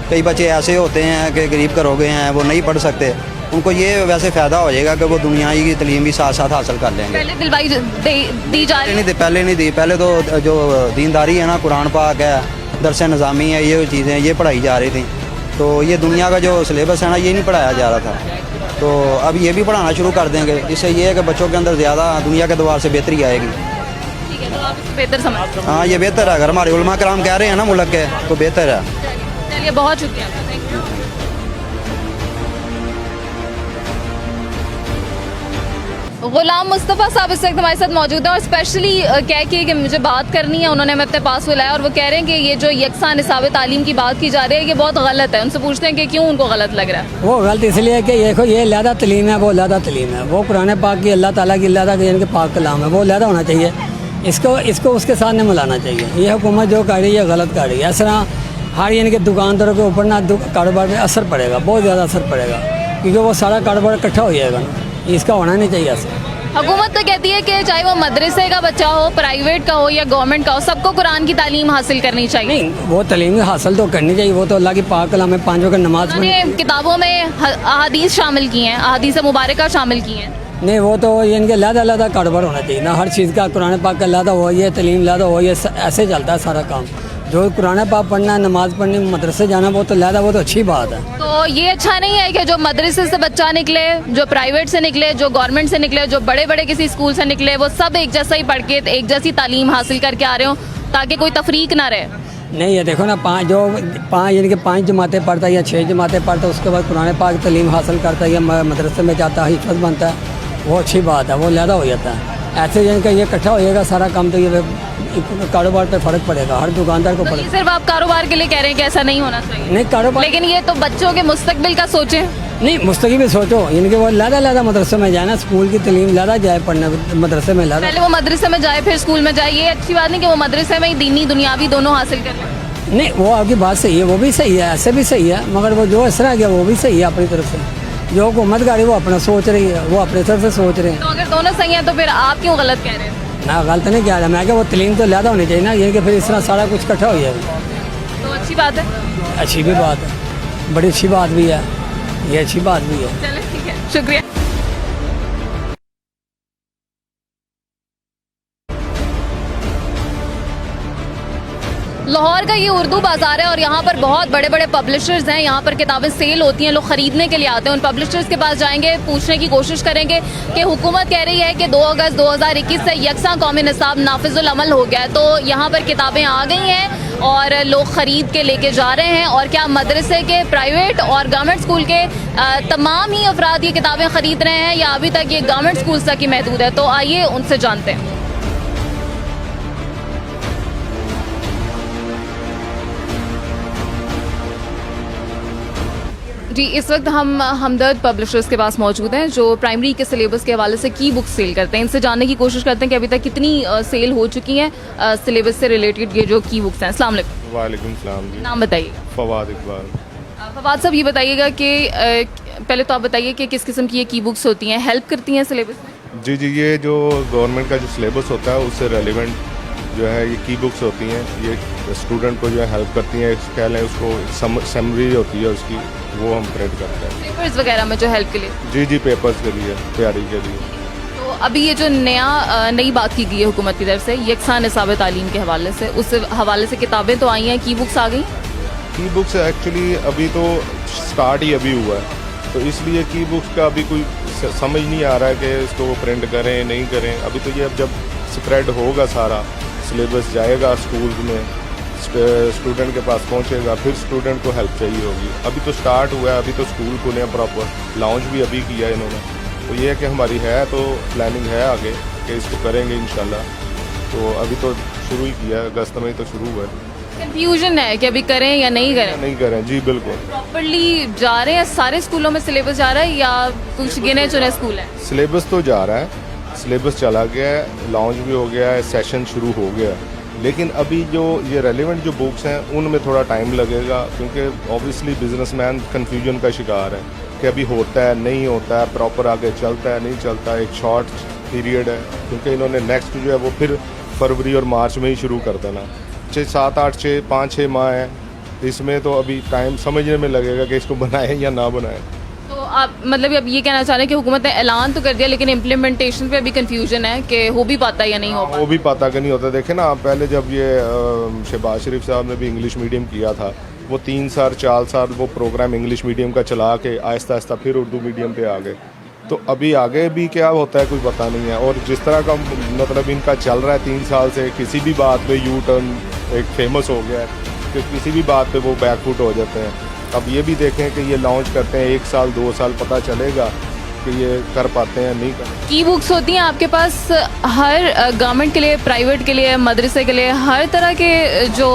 कई बच्चे ऐसे होते हैं कि गरीब घरों के हैं, वो नहीं पढ़ सकते, उनको ये वैसे फ़ायदा हो जाएगा कि वो दुनियाई की तालीम भी साथ साथ हासिल कर लेंगे। पहले दिलवाई दी जा रही है? पहले नहीं दी। पहले तो जो दीनदारी है ना, कुरान पाक है, दरस निज़ामी है, ये चीज़ें ये पढ़ाई जा रही थी। तो ये दुनिया का जो सिलेबस है ना, ये नहीं पढ़ाया जा रहा था। तो अब ये भी पढ़ाना शुरू कर देंगे। इससे ये है कि बच्चों के अंदर ज़्यादा दुनिया के दुआर से बेहतरी आएगी। ठीक है, तो आप इसको बेहतर समझते हाँ, ये बेहतर है। अगर हमारे उलमा कराम कह रहे हैं ना मुल्क के, तो बेहतर है। हैं। चलिए, बहुत शुक्रिया आपका, थैंक यू। गुलाम मुस्तफ़ा साहब इस वक्त हमारे साथ मौजूद हैं और स्पेशली कह के कि मुझे बात करनी है, उन्होंने हमें अपने पास बुलाया और वो कह रहे हैं कि ये जो यकसा निसाब तालीम की बात की जा रही है ये बहुत गलत है। उनसे पूछते हैं कि क्यों उनको गलत लग रहा है। वो गलत इसलिए है कि देखो ये लहदा तलीम है, वो लहदा तलीम है, वो कुरान पाक की अल्लाह ताला की लहदा के पाक कलाम है, वो लहदा होना चाहिए। इसको उसके साथ नहीं मिलाना चाहिए। ये हुकूमत जो कर रही है गलत कर रही है। इस तरह हर यानी कि दुकानदारों के ऊपर ना कारोबार में असर पड़ेगा, बहुत ज़्यादा असर पड़ेगा, क्योंकि वो सारा कारोबार इकट्ठा हो जाएगा ना। इसका होना नहीं चाहिए ऐसा। हुकूमत तो कहती है कि चाहे वो मदरसे का बच्चा हो, प्राइवेट का हो या गवर्नमेंट का हो, सबको कुरान की तालीम हासिल करनी चाहिए। नहीं, वो तालीम हासिल तो करनी चाहिए, वो तो अल्लाह की पाक कलाम में 5 वक्त नमाज उन्होंने किताबों में अहादीस शामिल की हैं, अहादीस मुबारका शामिल की हैं। नहीं, वो तो इनके लहदा कारोबार होना चाहिए ना। हर चीज़ का कुरान पाक का लहदा हो, ये तालीम लहदा हो, ये ऐसे चलता है सारा काम। जो कुरान पाक पढ़ना है, नमाज पढ़नी, मदरसे जाना, वो तो लहदा, वो तो अच्छी बात है। तो ये अच्छा नहीं है कि जो मदरसे से बच्चा निकले, जो प्राइवेट से निकले, जो गवर्नमेंट से निकले, जो बड़े बड़े किसी स्कूल से निकले, वो सब एक जैसा ही पढ़ के एक जैसी तालीम हासिल करके आ रहे हो ताकि कोई तफरीक ना रहे। नहीं, ये देखो ना, यानी कि 5 जमातें पढ़ता है या 6 जमातें पढ़ता है, उसके बाद कुरान पाक तालीम हासिल करता है या मदरसे में जाता है, हिफ़्ज़ बनता है, वो अच्छी बात है, वो लहदा हो जाता है। ऐसे यानी कि ये इकट्ठा हो जाएगा सारा काम, तो ये कारोबार पे फ़र्क पड़ेगा, हर दुकानदार को तो ये पड़ेगा। सिर्फ आप कारोबार के लिए कह रहे हैं कि ऐसा नहीं होना चाहिए? नहीं, कारोबार लेकिन ये तो बच्चों के मुस्तकबिल का सोचें। नहीं, मुस्तकिल भी सोचो, इनके वो लहदा मदरसे में जाए ना, स्कूल की तालीम लहदा जाए पढ़ने, मदरसे में लहदा। पहले वो मदरसे में जाए फिर स्कूल में जाए, ये अच्छी बात नहीं कि वो मदरसे में ही दीनी दुनियावी दोनों हासिल कर लें। नहीं, वो आपकी बात सही है, वो भी सही है, ऐसे भी सही है, मगर वो जो इस तरह गया वो भी सही है अपनी तरफ से। जो हुकूमत गाड़ी वो अपना सोच रही है, वो अपनी तरफ से सोच रहे हैं। तो अगर दोनों सही हैं तो फिर आप क्यों गलत कह रहे हैं? ना, गलत नहीं कह रहा मैं, क्या वो तालीम तो लहदा होनी चाहिए ना, ये कि फिर इस तरह सारा कुछ इकट्ठा हो जाएगा। तो अच्छी बात है, अच्छी भी बात है, बड़ी अच्छी बात भी है, ये अच्छी बात भी है। चलो ठीक है, शुक्रिया। लाहौर का ये उर्दू बाज़ार है और यहाँ पर बहुत बड़े बड़े पब्लिशर्स हैं। यहाँ पर किताबें सेल होती हैं, लोग ख़रीदने के लिए आते हैं। उन पब्लिशर्स के पास जाएंगे, पूछने की कोशिश करेंगे कि हुकूमत कह रही है कि 2 अगस्त 2021 से यकसा कौमी निसाब नाफिजुल अमल हो गया है, तो यहाँ पर किताबें आ गई हैं और लोग ख़रीद के लेके जा रहे हैं। और क्या मदरसे के, प्राइवेट और गवर्नमेंट स्कूल के तमाम ही अफराद ये किताबें ख़रीद रहे हैं या अभी तक ये गवर्नमेंट स्कूल तक ही महदूद है? तो आइए उनसे जानते हैं। जी, इस वक्त हम हमदर्द पब्लिशर्स के पास मौजूद हैं जो प्राइमरी के सिलेबस के हवाले से की बुक सेल करते हैं। इनसे जानने की कोशिश करते हैं कि अभी तक कितनी सेल हो चुकी हैं सिलेबस से रिलेटेड ये जो की बुक्स हैं। अस्सलाम वालेकुम। वालेकुम सलाम जी। नाम बताइएगा। फवाद इकबाल। फवाद साहब, ये बताइएगा कि पहले तो आप बताइए कि किस किस्म की ये की बुक्स होती हैं, हेल्प करती हैं सिलेबस में? जी, ये जो गवर्नमेंट का जो सिलेबस होता है उससे रेलिवेंट जो है ये की बुक्स होती हैं, ये स्टूडेंट को जो है हेल्प करती हैं। कह लें उसको समरी होती है उसकी, वो हम प्रिंट करते हैं। पेपर्स वगैरह में जो हेल्प के लिए? जी, पेपर्स के लिए, तैयारी के लिए। तो अभी ये जो नई बात की गई है हुकूमत की तरफ से यकसा निसाब तालीम के हवाले से, उस हवाले से किताबें तो आई हैं, की बुक्स आ गई? की बुक्स एक्चुअली अभी तो स्टार्ट ही अभी हुआ है, तो इसलिए की बुक्स का अभी कोई समझ नहीं आ रहा है कि इसको प्रिंट करें नहीं करें। अभी तो ये अब जब स्प्रेड होगा सारा सिलेबस जाएगा स्कूल में, स्टूडेंट के पास पहुंचेगा, फिर स्टूडेंट को हेल्प चाहिए होगी। अभी तो स्टार्ट हुआ है, अभी तो स्कूल खुले हैं प्रॉपर, लॉन्च भी अभी किया है इन्होंने। तो ये है कि हमारी है तो प्लानिंग है आगे कि इसको करेंगे इंशाल्लाह। तो अभी तो शुरू ही किया है, अगस्त में ही तो शुरू हुआ है। कंफ्यूजन है कि अभी करें या नहीं करें? नहीं करें जी, बिल्कुल। प्रॉपर्ली जा रहे हैं, सारे स्कूलों में सिलेबस जा रहा है या कुछ गिने चुने स्कूल हैं? सिलेबस तो जा रहा है, सिलेबस चला गया है, लॉन्च भी हो गया है, सेशन शुरू हो गया है। लेकिन अभी जो ये रेलिवेंट जो बुक्स हैं उनमें थोड़ा टाइम लगेगा, क्योंकि ऑब्वियसली बिजनेसमैन कन्फ्यूजन का शिकार है कि अभी होता है नहीं होता है, प्रॉपर आगे चलता है नहीं चलता है। एक शॉर्ट पीरियड है, क्योंकि इन्होंने नेक्स्ट जो है वो फिर फरवरी और मार्च में ही शुरू कर देना। 5-6 माह है, इसमें तो अभी टाइम समझने में लगेगा कि इसको बनाएं या ना बनाएं। तो आप मतलब अब ये कहना चाह रहे हैं कि हुकूमत ने ऐलान तो कर दिया लेकिन इम्प्लीमेंटेशन पे अभी कंफ्यूजन है कि हो भी पाता है या नहीं हो पाता? वो भी पाता कि नहीं होता। देखे ना, पहले जब ये शहबाज शरीफ साहब ने भी इंग्लिश मीडियम किया था, वो 3 साल 4 साल वो प्रोग्राम इंग्लिश मीडियम का चला के आहिस्ता आहिस्ता फिर उर्दू मीडियम पे आ गए। तो अभी आगे भी क्या होता है कुछ पता नहीं है। और जिस तरह का मतलब इनका चल रहा है 3 साल से, किसी भी बात पे यू टर्न एक फेमस हो गया है कि किसी भी बात पे वो बैकफुट हो जाते हैं। अब ये भी देखें कि ये लॉन्च करते हैं 1 साल 2 साल, पता चलेगा कि ये कर पाते हैं नहीं कर। ई बुक्स होती हैं आपके पास हर गवर्नमेंट के लिए, प्राइवेट के लिए, मदरसे के लिए, हर तरह के जो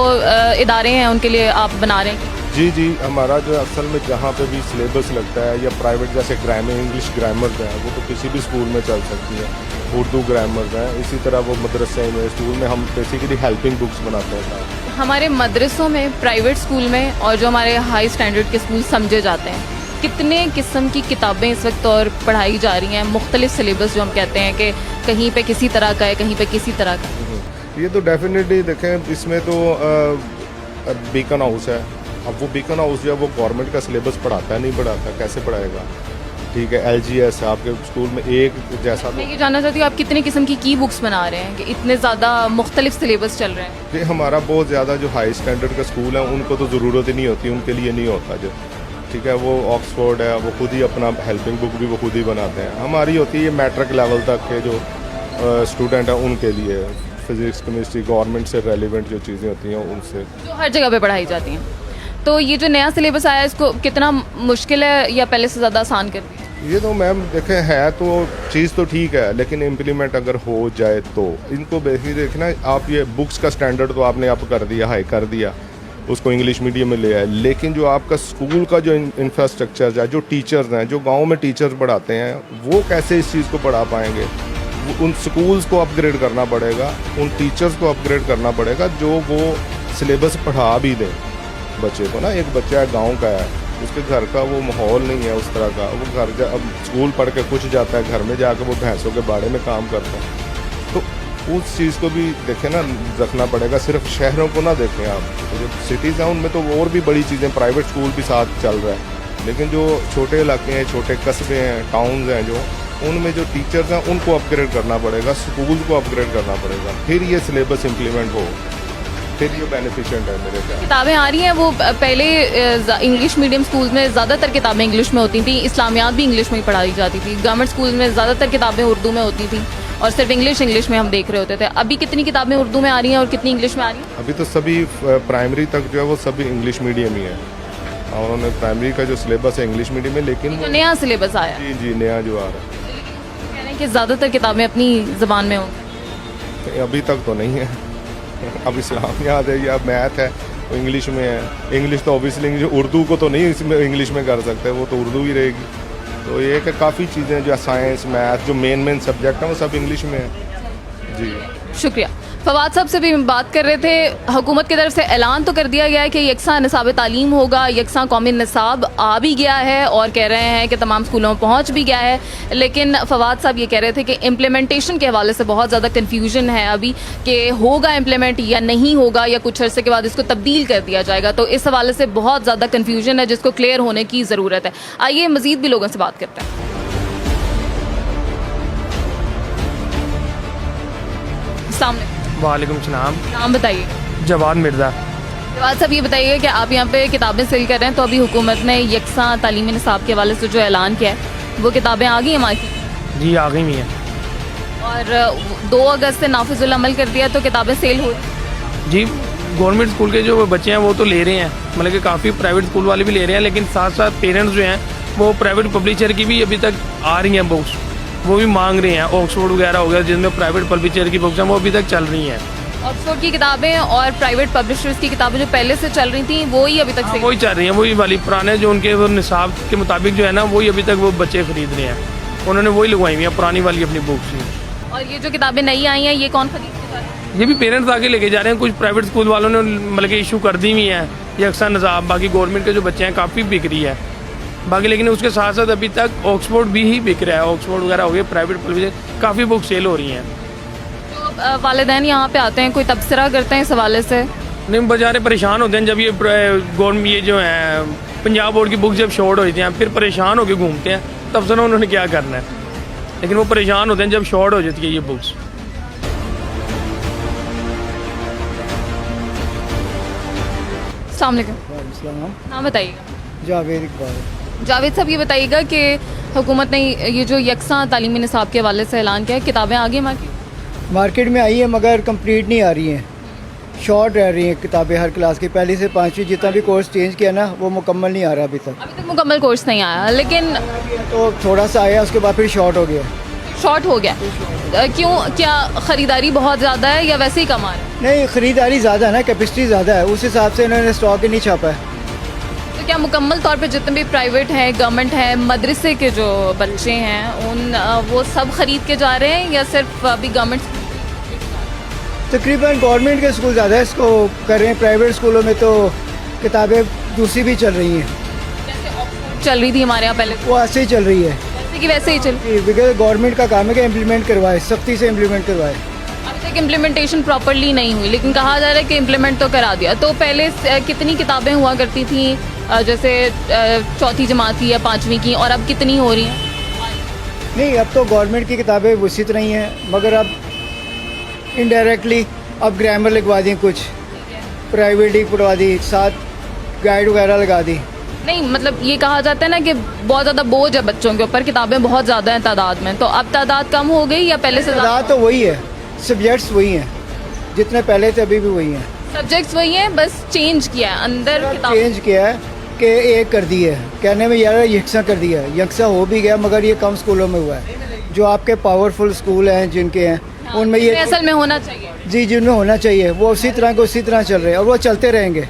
इदारे हैं उनके लिए आप बना रहे हैं? जी हमारा जो असल में जहाँ पे भी सिलेबस लगता है या प्राइवेट जैसे ग्रामर इंग्लिश ग्रामर है वो तो किसी भी स्कूल में चल सकती है, उर्दू ग्रामर है। इसी तरह वो मदरसे में स्कूल में हम बेसिकली हेल्पिंग बुक्स बनाते हैं। हमारे मदरसों में, प्राइवेट स्कूल में और जो हमारे हाई स्टैंडर्ड के स्कूल समझे जाते हैं, कितने किस्म की किताबें इस वक्त और पढ़ाई जा रही हैं? मुख्तलिफ सिलेबस जो हम कहते हैं कि कहीं पे किसी तरह का है, कहीं पे किसी तरह का। ये तो डेफिनेटली देखें, इसमें तो बीकन हाउस है। अब वो बीकन हाउस जो है वो गवर्नमेंट का सिलेबस पढ़ाता है, नहीं पढ़ाता, कैसे पढ़ाएगा? ठीक है, LGS है आपके स्कूल में एक जैसा। मैं ये जानना चाहती हूँ आप कितने किस्म की बुक्स बना रहे हैं कि इतने ज़्यादा मुख्तलिफ सिलेबस चल रहे हैं? ये हमारा बहुत ज़्यादा जो हाई स्टैंडर्ड का स्कूल है उनको तो ज़रूरत ही नहीं होती, उनके लिए नहीं होता जो। ठीक है, वो ऑक्सफोर्ड है, वो खुद ही अपना हेल्पिंग बुक भी वो खुद ही बनाते हैं। हमारी होती है मैट्रिक लेवल तक के जो स्टूडेंट हैं उनके लिए फिज़िक्स केमिस्ट्री गवर्नमेंट से रेलिवेंट जो चीज़ें होती हैं उनसे, जो हर जगह पे पढ़ाई जाती हैं। तो ये जो नया सिलेबस आया है इसको कितना मुश्किल है या पहले से ज़्यादा आसान कर दिया? ये तो मैम देखें है तो चीज़ तो ठीक है, लेकिन इम्प्लीमेंट अगर हो जाए तो इनको बेसिकली देखना, आप ये बुक्स का स्टैंडर्ड तो आपने अप कर दिया, हाई कर दिया, उसको इंग्लिश मीडियम में ले आए, लेकिन जो आपका स्कूल का जो इंफ्रास्ट्रक्चर है, जो टीचर्स हैं, जो गांव में टीचर्स पढ़ाते हैं, वो कैसे इस चीज़ को पढ़ा पाएंगे? उन स्कूल्स को अपग्रेड करना पड़ेगा, उन टीचर्स को अपग्रेड करना पड़ेगा जो वो सिलेबस पढ़ा भी दें बच्चे को ना। एक बच्चा गाँव का है, उसके घर का वो माहौल नहीं है उस तरह का, वो घर अब स्कूल पढ़ के खुश जाता है, घर में जाकर वो भैंसों के बाड़े में काम करता है। तो उस चीज़ को भी देखें ना, रखना पड़ेगा। सिर्फ शहरों को ना देखें आप, तो जो सिटीज़ हैं उनमें तो और भी बड़ी चीज़ें, प्राइवेट स्कूल भी साथ चल रहा है, लेकिन जो छोटे इलाके हैं, छोटे कस्बे हैं, टाउन्स हैं, जो उनमें जो टीचर्स हैं उनको अपग्रेड करना पड़ेगा, स्कूल को अपग्रेड करना पड़ेगा, फिर ये सिलेबस इम्प्लीमेंट हो, फिर ये बेनिफिशिएंट है मेरे ख्याल। किताबें आ रही हैं, वो पहले इंग्लिश मीडियम स्कूल में ज़्यादातर किताबें इंग्लिश में होती थी, इस्लामियात भी इंग्लिश में ही पढ़ाई जाती थी। गवर्नमेंट स्कूल में ज़्यादातर किताबें उर्दू में होती थी और सिर्फ इंग्लिश में हम देख रहे होते थे। अभी कितनी किताबें उर्दू में आ रही हैं और कितनी इंग्लिश में आ रही हैं? अभी तो सभी प्राइमरी तक जो है वो सभी इंग्लिश मीडियम ही है, और उन्होंने प्राइमरी का जो सिलेबस है इंग्लिश मीडियम में, लेकिन जो नया सिलेबस आया जी नया जो आ रहा है, कह रहे हैं कि ज़्यादातर किताबें अपनी ज़बान में होंगी। अभी तक तो नहीं है। अब इस्लामियात है या मैथ है वो इंग्लिश में है। इंग्लिश तो ऑब्वियसली उर्दू को तो नहीं इसमें इंग्लिश में कर सकते, वो तो उर्दू ही रहेगी। तो ये कि काफ़ी चीज़ें जो साइंस मैथ जो मेन सब्जेक्ट हैं वो सब इंग्लिश में है। जी शुक्रिया। फवाद साहब से भी बात कर रहे थे। हुकूमत की तरफ से ऐलान तो कर दिया गया है कि यकसा निसाब तालीम होगा, यकसा कौमी निसाब आ भी गया है और कह रहे हैं कि तमाम स्कूलों में पहुंच भी गया है, लेकिन फवाद साहब ये कह रहे थे कि इम्प्लीमेंटेशन के हवाले से बहुत ज़्यादा कन्फ्यूजन है अभी कि होगा इम्प्लीमेंट या नहीं होगा, या कुछ अर्से के बाद इसको तब्दील कर दिया जाएगा। तो इस हवाले से बहुत ज़्यादा कन्फ्यूजन है जिसको क्लियर होने की ज़रूरत है। आइए मज़ीद भी लोगों से बात करते हैं। वालेकुम सलाम। नाम बताइए। जवाद मिर्ज़ा। जवाद साहब ये बताइए कि आप यहाँ पे किताबें सेल कर रहे हैं, तो अभी हुकूमत ने यकसा तालीमी निसाब के हवाले से जो ऐलान किया है वो किताबें आ गई हैं मार्केट? जी आ गई हैं। और 2 अगस्त से नाफिजुल अमल कर दिया, तो किताबें सेल हो रही? जी गवर्नमेंट स्कूल के जो बच्चे हैं वो तो ले रहे हैं, मतलब कि काफ़ी प्राइवेट स्कूल वाले भी ले रहे हैं, लेकिन साथ साथ पेरेंट्स जो हैं वो प्राइवेट पब्लिशर की भी अभी तक आ रही हैं बुक्स, वो भी मांग रहे हैं। ऑक्सफोर्ड वगैरह हो गया जिसमें प्राइवेट पब्लिशर की बुक्स हैं वो अभी तक चल रही हैं। ऑक्सफोर्ड की किताबें और प्राइवेट पब्लिशर्स की किताबें जो पहले से चल रही थी वो ही अभी तक वही चल रही हैं, वही वाली पुराने जो उनके वो निसाब के मुताबिक जो है ना वही अभी तक वो बच्चे खरीद रहे हैं, उन्होंने वही लगवाई हुई हैं पुरानी वाली अपनी बुक्स। और ये जो किताबें नई आई हैं ये कौन खरीद रहा है? ये भी पेरेंट्स आके लेके जा रहे हैं। कुछ प्राइवेट स्कूल वालों ने मतलब कि इशू कर दी हुई हैं ये अक्सर निसाब, बाकी गवर्नमेंट के जो बच्चे हैं काफ़ी बिक रही है बाकी, लेकिन उसके साथ साथ अभी तक ऑक्सफोर्ड भी ही बिक रहा है। ऑक्सफोर्ड वगैरह हो गए प्राइवेट पब्लिशर, काफ़ी बुक सेल हो रही हैं। तो वालिदैन यहाँ पे आते हैं, कोई तबसरा करते हैं इस हवाले से? नहीं, बेचारे परेशान होते हैं जब ये गवर्नमेंट ये जो है पंजाब बोर्ड की बुक जब शॉर्ट होती हैं फिर परेशान होकर घूमते हैं, तबसरा उन्होंने क्या करना है, लेकिन वो परेशान होते हैं जब शॉर्ट हो जाती है ये बुक्स। अस्सलाम वालेकुम। अस्सलाम। नाम बताइएगा। जावेद इकबाल। जावेद साहब, ये बताइएगा कि हुकूमत ने ये जो यकसा तालीमी निसाब के हवाले से ऐलान किया है, किताबें आ गई मार्केट में आई है मगर कंप्लीट नहीं आ रही हैं, शॉर्ट रह रही हैं किताबें हर क्लास की। पहली से पाँचवीं जितना भी कोर्स चेंज किया ना वो मुकम्मल नहीं आ रहा अभी तक मुकम्मल कोर्स नहीं आया, लेकिन तो थोड़ा सा आया, उसके बाद फिर शॉर्ट हो गया। शॉर्ट हो गया क्यों? क्या ख़रीदारी बहुत ज़्यादा है या वैसे ही कम आ रहा है? नहीं, ख़रीदारी ज़्यादा है ना, कैपेसिटी ज़्यादा है, उस हिसाब से इन्होंने स्टॉक ही नहीं छापा है। तो क्या मुकम्मल तौर पे जितने भी प्राइवेट हैं, गवर्नमेंट है, मदरसे के जो बच्चे हैं उन वो सब ख़रीद के जा रहे हैं या सिर्फ अभी गवर्नमेंट? तकरीबन गवर्नमेंट के स्कूल ज़्यादा इसको कर रहे हैं, प्राइवेट स्कूलों में तो किताबें दूसरी भी चल रही हैं। चल रही थी हमारे यहाँ पहले, वो ऐसे ही चल रही है जैसे कि वैसे ही चल रही है। बिकॉज गवर्नमेंट का काम है कि इम्प्लीमेंट करवाए, सख्ती से इम्प्लीमेंट करवाए। अभी तक इम्प्लीमेंटेशन प्रॉपरली नहीं हुई, लेकिन कहा जा रहा है कि इम्प्लीमेंट तो करा दिया। तो पहले कितनी किताबें हुआ करती थी, जैसे चौथी जमात की या पाँचवीं की, और अब कितनी हो रही हैं? नहीं, अब तो गवर्नमेंट की किताबें उसी तरह ही हैं, मगर अब इनडायरेक्टली अब ग्रामर लगवा दी, कुछ प्राइवेट ही पढ़वा दी, साथ गाइड वगैरह लगा दी। नहीं, मतलब ये कहा जाता है ना कि बहुत ज़्यादा बोझ है बच्चों के ऊपर, किताबें बहुत ज़्यादा हैं तादाद में। तो अब तादाद कम हो गई या पहले से? तादाद तो वही है, सब्जेक्ट्स वही हैं जितने पहले थे, अभी भी वही हैं। सब्जेक्ट्स वही हैं, बस चेंज किया है अंदर, चेंज किया है कि एक कर दी है, कहने में यार यकसा कर दिया है, यकसा हो भी गया मगर ये कम स्कूलों में हुआ है। जो आपके पावरफुल स्कूल हैं जिनके हैं उनमें ये असल में होना चाहिए, जी जिनमें होना चाहिए, वो उसी तरह के उसी तरह चल रहे हैं और वो चलते रहेंगे,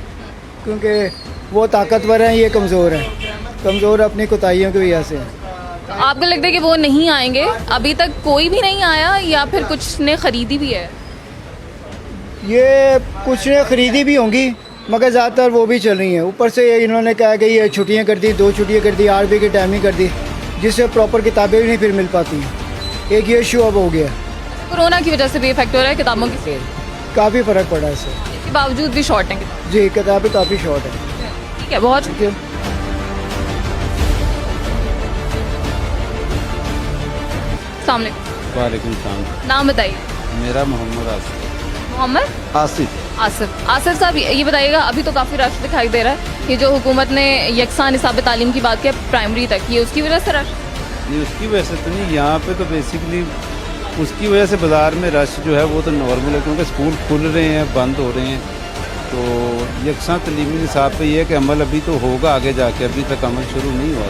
क्योंकि वो ताकतवर हैं, ये कमज़ोर हैं, कमज़ोर अपनी कोताहियों की वजह से। तो आपको लगता है कि वो नहीं आएंगे? अभी तक कोई भी नहीं आया या फिर कुछ ने ख़रीदी भी है? ये कुछ ने ख़रीदी भी होंगी मगर ज़्यादातर वो भी चल रही हैं। ऊपर से इन्होंने कहा कि ये छुट्टियाँ कर दी, 2 छुट्टियाँ कर दी, आरबी की टाइमिंग कर दी, जिससे प्रॉपर किताबें भी नहीं फिर मिल पाती हैं। एक ये इशू अब हो गया। कोरोना की वजह से भी इफेक्ट हो रहा है किताबों की सेल? काफ़ी फ़र्क पड़ा है इससे। इसके बावजूद भी शॉर्ट है किताबें? जी, किताबें काफ़ी शॉर्ट है। ठीक है, बहुत शुक्रिया। अस्सलाम वालेकुम सलाम। नाम बताइए। मेरा मोहम्मद आसिफ। मोहम्मद आसिफ। आसिफ साहब, ये बताइएगा, अभी तो काफ़ी रश दिखाई दे रहा है, ये जो हुकूमत ने यकसा निसाब तालीम की बात किया प्राइमरी तक, ये उसकी वजह से रश? ये उसकी वजह से तो नहीं, यहाँ पे तो बेसिकली उसकी वजह से बाज़ार में रश जो है वो तो नॉर्मल है, क्योंकि स्कूल खुल रहे हैं, बंद हो रहे हैं। तो यकसा तलीमी निसाब पे ये है कि अमल अभी तो होगा आगे जाके, अभी तक अमल शुरू नहीं हुआ।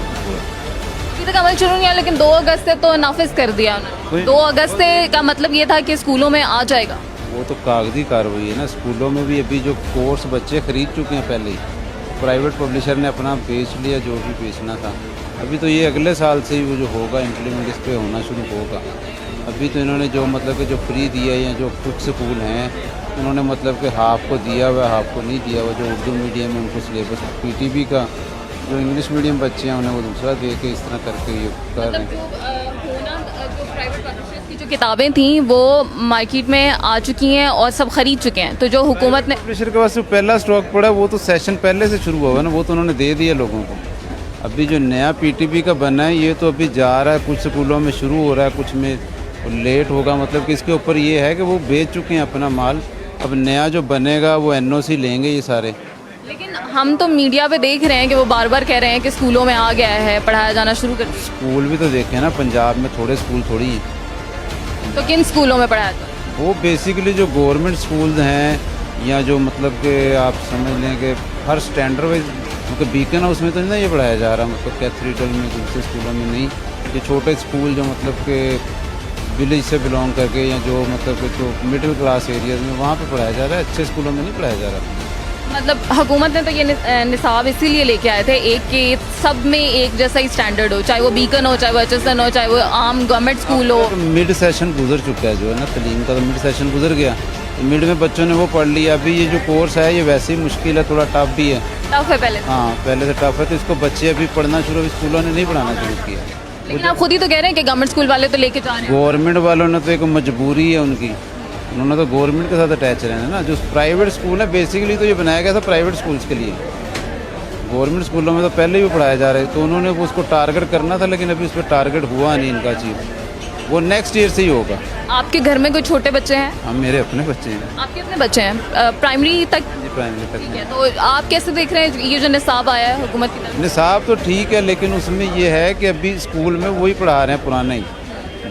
अभी तक अमल शुरू नहीं हुआ, लेकिन 2 अगस्त से तो नाफिज कर दिया उन्होंने। 2 अगस्त से का मतलब ये था कि स्कूलों में आ जाएगा। वो तो कागजी कार्रवाई है ना, स्कूलों में भी अभी जो कोर्स बच्चे ख़रीद चुके हैं पहले ही, प्राइवेट पब्लिशर ने अपना बेच लिया जो भी बेचना था। अभी तो ये अगले साल से ही वो जो होगा इम्प्लीमेंट इस पर होना शुरू होगा। अभी तो इन्होंने जो मतलब कि जो फ्री दिया या जो कुछ स्कूल हैं उन्होंने मतलब कि हाफ को दिया हुआ, हाफ को नहीं दिया हुआ। जो उर्दू मीडियम में उनको सिलेबस पीटीबी का, जो इंग्लिश मीडियम बच्चे हैं उन्हें वो दूसरा दे के इस तरह करके ये कर रहे हैं। जो किताबें थी वो मार्केट में आ चुकी हैं और सब खरीद चुके हैं, तो जो हुकूमत ने पब्लिशर के पास जो पहला स्टॉक पड़ा वो तो सेशन पहले से शुरू हुआ है ना, वो तो उन्होंने दे दिया लोगों को। अभी जो नया पीटीबी का बना है ये तो अभी जा रहा है, कुछ स्कूलों में शुरू हो रहा है, कुछ में लेट होगा। मतलब कि इसके ऊपर ये है कि वो बेच चुके हैं अपना माल, अब नया जो बनेगा वो एनओसी लेंगे ये सारे। लेकिन हम तो मीडिया पे देख रहे हैं कि वो बार बार कह रहे हैं कि स्कूलों में आ गया है, पढ़ाया जाना शुरू कर। स्कूल भी तो देखे ना, पंजाब में थोड़े स्कूल थोड़ी हैं। तो किन स्कूलों में पढ़ाया जाता है? वो बेसिकली जो गवर्नमेंट स्कूल हैं या जो मतलब कि आप समझ लें कि हर स्टैंडर्ड वाइज, मतलब बीकन हाउस में तो नहीं ये पढ़ाया जा रहा, मतलब कैथेड्रल में, दूसरे स्कूलों में नहीं। ये छोटे स्कूल जो मतलब कि विलेज से बिलोंग करके या जो मतलब कि जो मिडिल क्लास एरियाज में वहाँ पे पढ़ाया जा रहा है, अच्छे स्कूलों में नहीं पढ़ाया जा रहा। मतलब हुकूमत ने तो ये निसाब इसीलिए लेके आए थे एक कि सब में एक जैसा ही स्टैंडर्ड हो, चाहे वो बीकन हो, चाहे वो HSN हो, चाहे वो आम गवर्नमेंट स्कूल हो। तो मिड सेशन गुजर चुका है जो है ना तलीम का, तो मिड सेशन गुजर गया, तो मिड में बच्चों ने वो पढ़ लिया। अभी ये जो कोर्स है ये वैसे ही मुश्किल है, थोड़ा टफ भी है। टफ है पहले? हाँ, पहले से टफ है, तो इसको बच्चे अभी पढ़ना शुरू, स्कूलों ने नहीं पढ़ाना शुरू किया। लेकिन आप खुद ही तो कह रहे हैं कि गवर्नमेंट स्कूल वाले तो लेके जा रहे हैं। गवर्नमेंट वालों ने तो एक मजबूरी है उनकी, उन्होंने तो गवर्नमेंट के साथ अटैच रहना है ना। जो प्राइवेट स्कूल है बेसिकली तो ये बनाया गया था प्राइवेट स्कूल्स के लिए, गवर्नमेंट स्कूलों में तो पहले भी पढ़ाया जा रहा है, तो उन्होंने उसको टारगेट करना था, लेकिन अभी उस पर टारगेट हुआ नहीं इनका चीज़, वो नेक्स्ट ईयर से ही होगा। आपके घर में कोई छोटे बच्चे हैं? हाँ, मेरे अपने बच्चे हैं। आपके अपने बच्चे हैं? प्राइमरी तक? प्राइमरी तक में। तो आप कैसे देख रहे हैं ये जो निसाब आया है हुकूमत की तरफ निसाब तो ठीक है, लेकिन उसमें ये है कि अभी स्कूल में वही पढ़ा रहे हैं पुराना ही,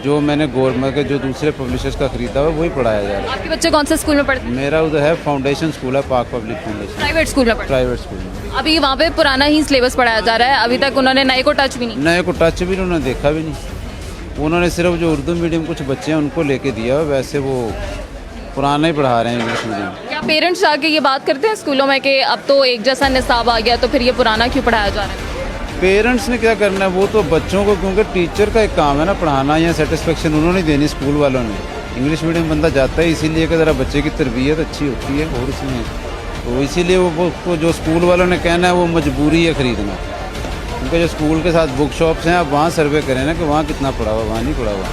जो मैंने गवर्नमेंट के जो दूसरे पब्लिशर्स का ख़रीदा हुआ वही पढ़ाया जा रहा है। आपके बच्चे कौन से स्कूल में पढ़ते हैं? मेरा उधर है फाउंडेशन स्कूल है, पाक पब्लिक फाउंडेशन, प्राइवेट स्कूल में पढ़ते प्राइवेट स्कूल में। हैं। अभी वहाँ पे पुराना ही सिलेबस पढ़ाया जा रहा है, अभी तक उन्होंने नए को टच भी नहीं। नए को टच भी उन्होंने देखा भी नहीं, उन्होंने सिर्फ जो उर्दू मीडियम कुछ बच्चे हैं उनको लेके दिया हुआ, वैसे वो पुराना ही पढ़ा रहे हैं इंग्लिश मीडियम। क्या पेरेंट्स आके ये बात करते हैं स्कूलों में कि अब तो एक जैसा निसाब आ गया तो फिर ये पुराना क्यों पढ़ाया जा रहा है? पेरेंट्स ने क्या करना है, वो तो बच्चों को, क्योंकि टीचर का एक काम है ना पढ़ाना, या सेटिस्फेक्शन उन्होंने देनी स्कूल वालों ने। इंग्लिश मीडियम बंदा जाता है इसीलिए कि ज़रा बच्चे की तरबियत अच्छी होती है, और उसमें तो इसीलिए वो जो स्कूल वालों ने कहना है वो मजबूरी है ख़रीदना, क्योंकि जो स्कूल के साथ बुक शॉप्स हैं, आप वहाँ सर्वे करें ना कि वहाँ कितना पढ़ा हुआ, वहाँ नहीं पढ़ा हुआ,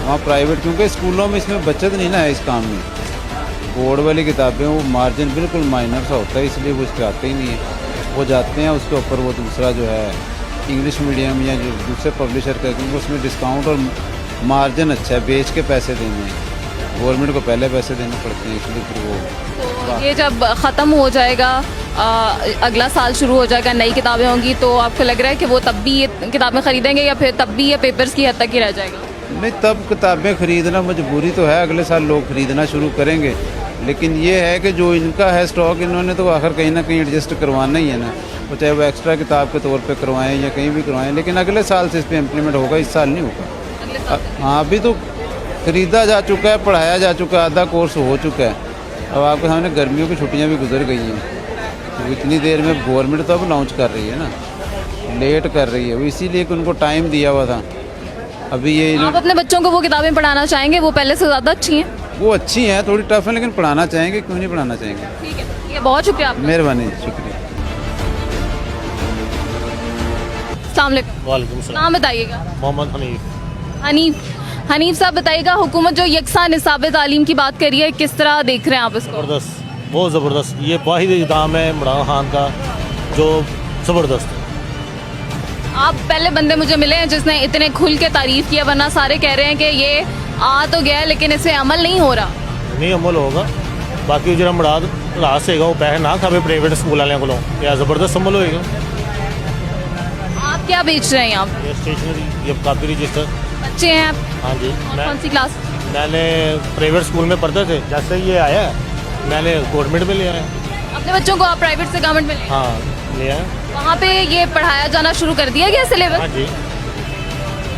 वहाँ प्राइवेट, क्योंकि स्कूलों में इसमें बचत नहीं ना है इस काम में। बोर्ड वाली किताबें वो मार्जिन बिल्कुल माइनर सा होता है, इसलिए वो इस पर आते ही नहीं है। वो जाते हैं उसके ऊपर वो दूसरा जो है इंग्लिश मीडियम या जो दूसरे पब्लिशर का, क्योंकि उसमें डिस्काउंट और मार्जिन अच्छा है, बेच के पैसे देने हैं, गवर्नमेंट को पहले पैसे देने पड़ते हैं, इसलिए फिर वो तो ये जब ख़त्म हो जाएगा, अगला साल शुरू हो जाएगा, नई किताबें होंगी, तो आपको लग रहा है कि वो तब भी ये किताबें ख़रीदेंगे या फिर तब भी ये पेपर्स की हद तक ही रह जाएगा? नहीं, तब किताबें ख़रीदना मजबूरी तो है, अगले साल लोग ख़रीदना शुरू करेंगे, लेकिन ये है कि जो इनका है स्टॉक, इन्होंने तो आखिर कहीं ना कहीं एडजस्ट करवाना ही है ना, तो चाहे वो एक्स्ट्रा किताब के तौर पे करवाएं या कहीं भी करवाएं, लेकिन अगले साल से इस पर इम्प्लीमेंट होगा, इस साल नहीं होगा। हाँ, अभी तो ख़रीदा जा चुका है, पढ़ाया जा चुका है, आधा कोर्स हो चुका है। अब आपके सामने गर्मियों की छुट्टियाँ भी गुजर गई हैं, तो इतनी देर में गवर्नमेंट तो अब लॉन्च कर रही है ना, लेट कर रही है, वो इसीलिए कि उनको टाइम दिया हुआ था। अभी ये आप अपने बच्चों को वो किताबें पढ़ाना चाहेंगे, वो पहले से ज़्यादा अच्छी हैं? वो अच्छी हैं, थोड़ी टफ है, लेकिन पढ़ाना चाहेंगे, क्यों नहीं पढ़ाना चाहेंगे। ठीक है, ठीक है, बहुत शुक्रिया आपका। मेहरबानी, शुक्रिया। अस्सलाम वालेकुम। वालेकुम सलाम। नाम बताइएगा। मोहम्मद हनीफ। हनीफ साहब बताइएगा, हुकूमत जो यकसा निसाब तालीम की बात करी है, किस तरह देख रहे हैं आप इसको? ज़बरदस्त, बहुत ज़बरदस्त। ये वाहिद इक़दाम है इमरान खान का जो ज़बरदस्त है। आप पहले बंदे मुझे मिले हैं जिसने इतने खुल के तारीफ़ किया, वरना सारे कह रहे हैं कि ये आ तो गया लेकिन इस पर अमल नहीं हो रहा। नहीं अमल होगा, बाकी जो मुराद रास है वो पैसे ना खावे प्राइवेट स्कूल वाले को, या ज़बरदस्त अमल होएगा। आप क्या बेच रहे हैं यहाँ? ये स्टेशनरी, ये कापी रजिस्टर। बच्चे हैं आप? हाँ जी। कौन सी क्लास? मैंने प्राइवेट स्कूल में पढ़ते थे, जैसे ये आया मैंने गवर्नमेंट में ले आया। अपने बच्चों को आप प्राइवेट से गवर्नमेंट में ले? हाँ ले आया। वहाँ पे ये पढ़ाया जाना शुरू कर दिया गया सिलेबस? हाँ जी,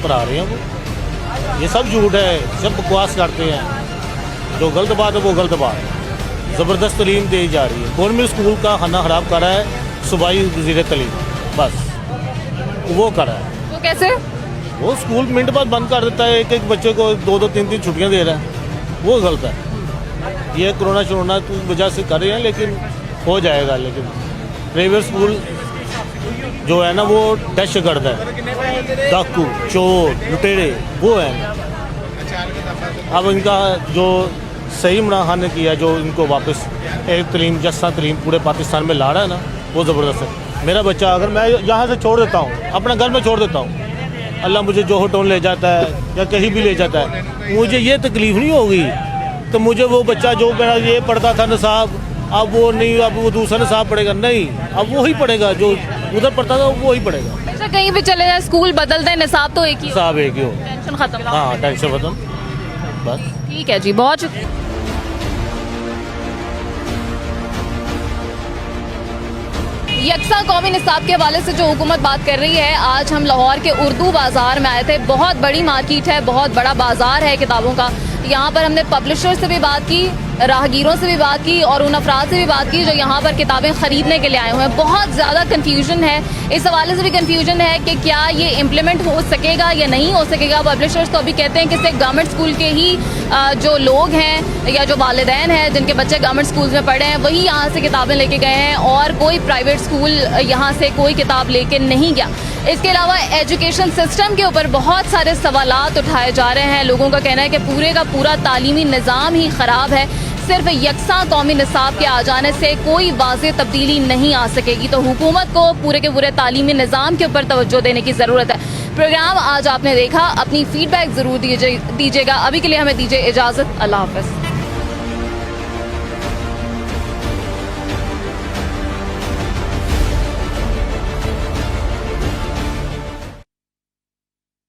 पढ़ा रहे हैं वो। ये सब झूठ है, सब बकवास करते हैं, जो गलत बात है वो गलत बात है। ज़बरदस्त तलीम दी जा रही है, गवर्नमेंट स्कूल का खाना ख़राब कर रहा है सूबाई वज़ीर तलीम, बस वो कर रहा है। वो कैसे? वो स्कूल मिनट बाद बंद कर देता है, एक एक बच्चे को 2-2 3-3 छुट्टियां दे रहा है, वो गलत है। ये कोरोना की वजह से कर रहे हैं, लेकिन हो जाएगा। लेकिन प्राइवेट स्कूल जो है ना वो डश करता है, डाकू चोर लुटेरे वो है। अब इनका जो सही इमरान खान ने किया, जो इनको वापस एक तलीम जस्सा तलीम पूरे पाकिस्तान में ला रहा है ना, वो ज़बरदस्त है। मेरा बच्चा अगर मैं यहाँ से छोड़ देता हूँ, अपना घर में छोड़ देता हूँ, अल्लाह मुझे जोहर टाउन ले जाता है या कहीं भी ले जाता है, मुझे ये तकलीफ़ नहीं होगी। तो मुझे वो बच्चा जो मेरा ये पढ़ता था निसाब, अब वो नहीं, अब वो दूसरा निसाब पढ़ेगा नहीं, अब वो ही पढ़ेगा जो उधर पढ़ता था वो ही पढ़ेगा। अच्छा, कहीं भी चले जाए स्कूल बदल दें, निसाब तो एक ही हो, निसाब एक ही हो, टेंशन खत्म। हाँ टेंशन खत्म, बस। ठीक है जी, बहुत शुक्रिया। यकसा कौमी निसाब के हवाले से जो हुकूमत बात कर रही है, आज हम लाहौर के उर्दू बाज़ार में आए थे। बहुत बड़ी मार्केट है, बहुत बड़ा बाज़ार है किताबों का। यहाँ पर हमने पब्लिशर से भी बात की, राहगीरों से भी बात की और उन अफराद से भी बात की जो यहाँ पर किताबें ख़रीदने के लिए आए हुए हैं। बहुत ज़्यादा कन्फ्यूजन है, इस हवाले से भी कन्फ्यूजन है कि क्या ये इम्प्लीमेंट हो सकेगा या नहीं हो सकेगा। पब्लिशर्स तो अभी कहते हैं कि सिर्फ गवर्नमेंट स्कूल के ही जो लोग हैं या जो वालिदैन हैं जिनके बच्चे गवर्नमेंट स्कूल में पढ़े हैं, वही यहाँ से किताबें लेके गए हैं और कोई प्राइवेट स्कूल यहाँ से कोई किताब लेके नहीं गया। इसके अलावा एजुकेशन सिस्टम के ऊपर बहुत सारे सवालात उठाए जा रहे हैं। लोगों का कहना है कि पूरे का पूरा तालीमी निज़ाम ही ख़राब है, सिर्फ यकसा कौमी निसाब के आ जाने से कोई वाज़ेह तब्दीली नहीं आ सकेगी। तो हुकूमत को पूरे के पूरे तालीमी निज़ाम के ऊपर तवज्जो देने की ज़रूरत है। प्रोग्राम आज आपने देखा, अपनी फ़ीडबैक ज़रूर दीजिएगा। अभी के लिए हमें दीजिए इजाज़त, अल्लाह हाफ़िज़।